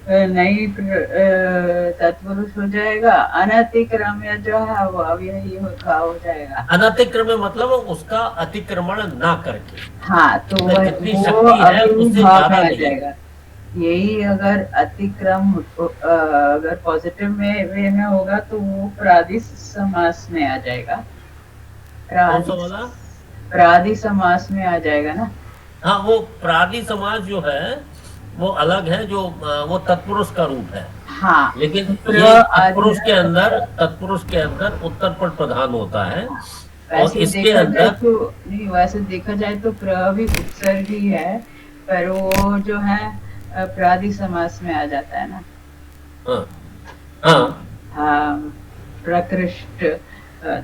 नई तत्पुरुष हो जाएगा। अनतिक्रम्य जो है वो अव्ययी हो जाएगा। अनतिक्रम्य मतलब उसका अतिक्रमण ना करके। हाँ, तो वो अव्ययी भाव में आ जाएगा। यही अगर अतिक्रम अगर पॉजिटिव में वे में होगा तो वो प्रादि समास में आ जाएगा। प्रादि समास में आ जाएगा ना। हाँ, वो प्रादि समास जो है वो अलग है, जो वो तत्पुरुष का रूप है। हाँ, लेकिन तत्पुरुष के अंदर उत्तर पद प्रधान होता है, और इसके अंदर तो नहीं, वैसे देखा जाए तो प्र भी उपसर्गी है, पर वो जो है प्रादि समास में आ जाता है ना। हाँ, हाँ, हाँ, प्रकृष्ट,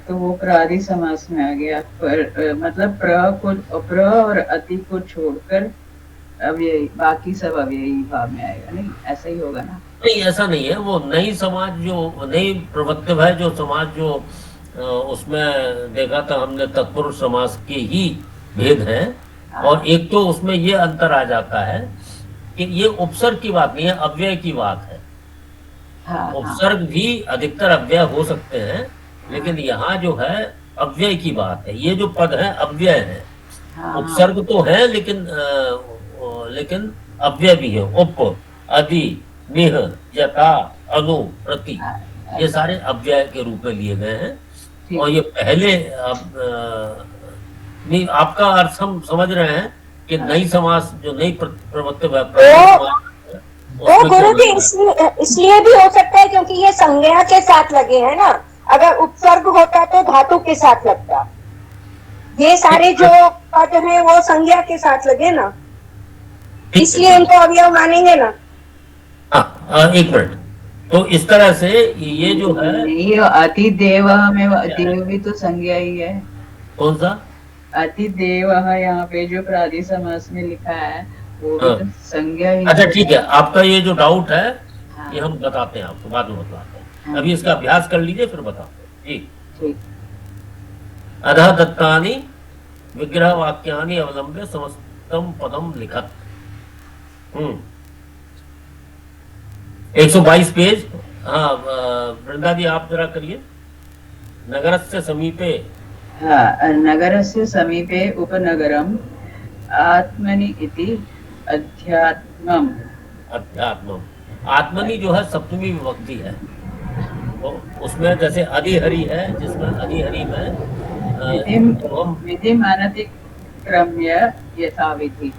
तो वो प्रादि समास में आ गया। पर मतलब प्र और अति को छोड़कर अव्ययी, बाकी सब अव्ययी भाव में आएगा। नहीं, ऐसा ही होगा ना? नहीं, ऐसा नहीं है। वो नई समाज जो नई प्रवृत्ति है, जो समाज जो उसमें देखा था हमने, तत्पुरुष समास के ही भेद है। और एक तो उसमें ये अंतर आ जाता है कि ये उपसर्ग की बात नहीं है, अव्यय की बात है। हाँ, उपसर्ग भी अधिकतर अव्यय हो सकते हैं, लेकिन यहाँ जो है अव्यय की बात है। ये जो पद है अव्यय है। उपसर्ग तो है लेकिन अव्यय भी है। उप, अधि, निह, यथा, अनु, प्रति, ये सारे अव्यय के रूप में लिए गए हैं। और ये पहले नहीं, आपका अर्थ हम समझ रहे हैं कि नई समास जो नई प्रवृत्ति वो गुरु जी इसलिए भी हो सकता है क्योंकि ये संज्ञा के साथ लगे हैं ना। अगर उपसर्ग होता तो धातु के साथ लगता। ये सारे जो पद हैं वो संज्ञा के साथ लगे ना, इसलिए इनको अवयव मानेंगे ना। एक मिनट, तो इस तरह से ये जो है ये अतिदेव में देव भी तो संज्ञा ही है। कौन सा अतिदेव यहाँ पे जो प्रादि समास में लिखा है वो भी तो संज्ञा ही। अच्छा ठीक है, आपका ये जो डाउट है ये हम बताते हैं आपको, बाद में बताते हैं। अभी इसका अभ्यास कर लीजिए फिर बताते हैं। ठीक। अधः दत्तानि विग्रह वाक्यानि अवलंब्य समस्तम पदम लिखत। 122 पेज। हाँ वृंदा जी आप जरा करिए। नगरस्य समीपे, नगरस्य समीपे उपनगरम आत्मनि इति अध्यात्मम। अध्यात्मम, आत्मनि जो है सप्तमी विभक्ति है, तो उसमें जैसे अधिहरि है, जिसमें अधिहरि में विधि मानतिक्रम्य यथाविधि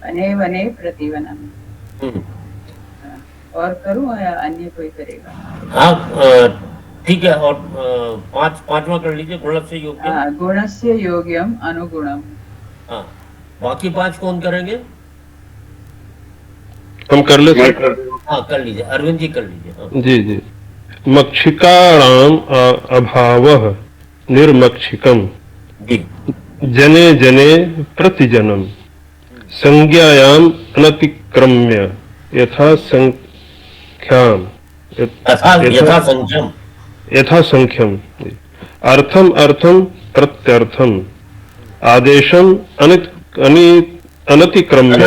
वने वने प्रतिवनम। और करूं या अन्य कोई करेगा? हाँ ठीक है। और पांचवा कर लीजिए, गुणस्य योग्यम। गुणस्य योग्यम अनुगुणम। हाँ, बाकी 5 कौन करेंगे? हम कर ले। हाँ कर लीजिए, अरविंद जी कर लीजिए। हाँ। जी जी। मक्षिकाणाम अभावः निर्मक्षिकम जने जने प्रतिजनम संज्ञायाम अनतिक्रम्य यथा संख्याम यथा संख्यम अर्थम अर्थम प्रत्यर्थम आदेशम अनतिक्रम्य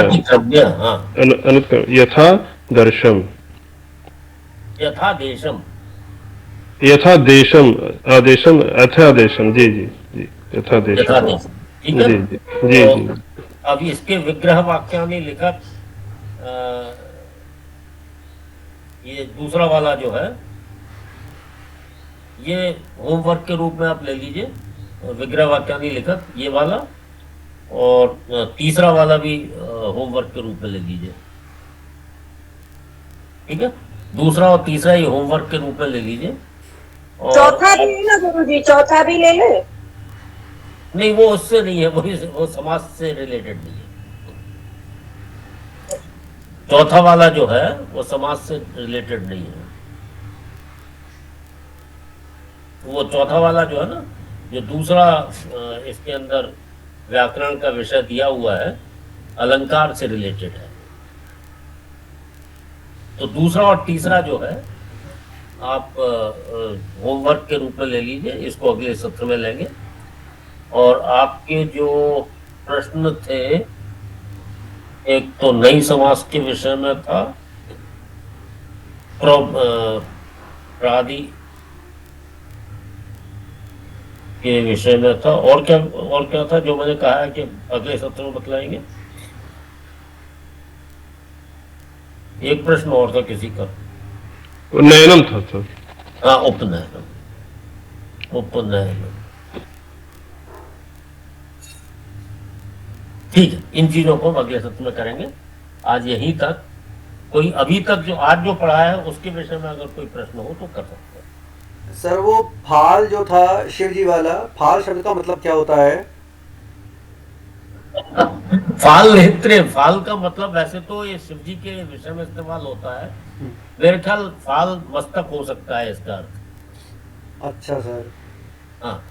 यथा दर्शम यथा देशम आदेशम अथादेशम। जी जी जी, यथा देशम। ठीक है। जी जी जी जी। अब इसके विग्रह वाक्यानि लिखत, ये दूसरा वाला जो है ये होमवर्क के रूप में आप ले लीजिए, विग्रह वाक्यानि लिखत ये वाला, और तीसरा वाला भी होमवर्क के रूप में ले लीजिए। ठीक है, दूसरा और तीसरा ये होमवर्क के रूप में ले लीजिए। चौथा भी ले ना गुरु जी, चौथा भी ले ले। नहीं वो उससे नहीं है, वो समाज से रिलेटेड नहीं है। चौथा वाला जो है वो समाज से रिलेटेड नहीं है। वो चौथा वाला जो है ना, जो दूसरा इसके अंदर व्याकरण का विषय दिया हुआ है, अलंकार से रिलेटेड है। तो दूसरा और तीसरा जो है आप होमवर्क के रूप में ले लीजिए, इसको अगले सत्र में लेंगे। और आपके जो प्रश्न थे, एक तो नई समास के विषय में था, प्रादि के विषय में था, और क्या था जो मैंने कहा है कि अगले सत्र में बतलाएंगे। एक प्रश्न और था किसी का, नयनम था सर। हाँ उपनयनम। ठीक है, इन चीजों को हम अगले सत्र में करेंगे। आज यहीं तक। कोई अभी तक जो आज जो पढ़ा है उसके विषय में अगर कोई प्रश्न हो तो कर सकते हैं। सर वो फाल जो था शिव जी वाला, फाल शब्द का मतलब क्या होता है? फाल नेत्रे, फाल का मतलब वैसे तो ये शिव जी के विषय में इस्तेमाल होता है, मेरे ख्याल फाल मस्तक हो सकता है इसका अर्थ। अच्छा सर। हाँ,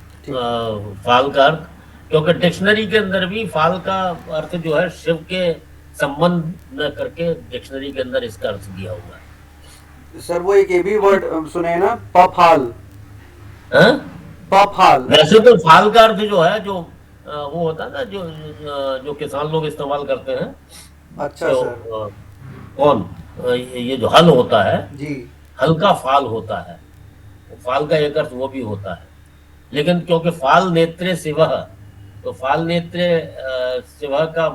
फाल का अर्थ, क्योंकि डिक्शनरी के अंदर भी फाल का अर्थ जो है शिव के संबंध में करके डिक्शनरी के अंदर इसका अर्थ दिया हुआ है। सर वो एक ये भी वर्ड सुने ना, पफाल। पफाल। वैसे तो फाल का अर्थ जो है, जो वो होता है ना, जो किसान लोग इस्तेमाल करते हैं। अच्छा तो, सर। कौन ये जो हल होता है जी, हल का फाल होता है, फाल का एक अर्थ वो भी होता है। लेकिन क्योंकि फाल नेत्रे शिवः, तो फाल नेत्रे शिवः का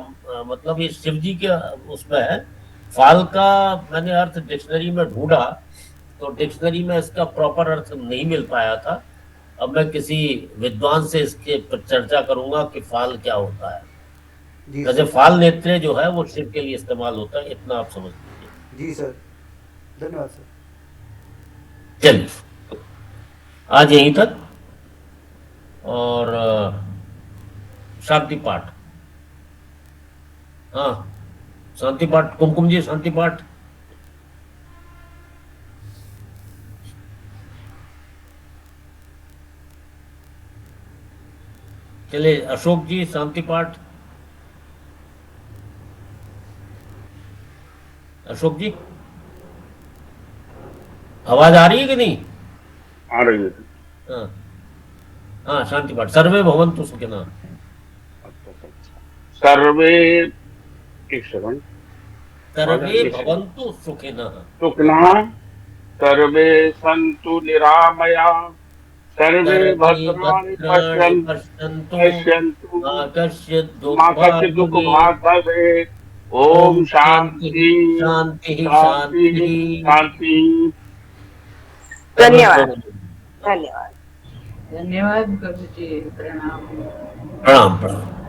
मतलब ये शिव जी के उसमें है। फाल का मैंने अर्थ डिक्शनरी में ढूंढा तो डिक्शनरी में इसका प्रॉपर अर्थ नहीं मिल पाया था। अब मैं किसी विद्वान से इसके पर चर्चा करूंगा कि फाल क्या होता है। जी जैसे सर। फाल नेत्रे जो है वो शिव के लिए इस्तेमाल होता है, इतना आप समझ लीजिए। जी सर, धन्यवाद सर। चलिए आज यहीं तक, और शांति पाठ। हाँ, शांति पाठ, कुमकुम जी शांति पाठ। चलिए अशोक जी शांति पाठ। अशोक जी आवाज आ रही है कि नहीं? आ रही है। हाँ हाँ, शांति पाठ। सर्वे भवन्तु सुखिनः। सर्वे, एक सेकंड, सर्वे भवन्तु सुखिनः। सुखिनः, सर्वे सन्तु निरामया, सर्वे भद्राणि पश्यन्तु मा कश्चित् मा कश्चित् दुःखभाग् भवेत्। ओम शांति शांति शांति शांति। धन्यवाद धन्यवाद। धन्यवाद गुरु जी, प्रणाम। प्रणाम प्रणाम।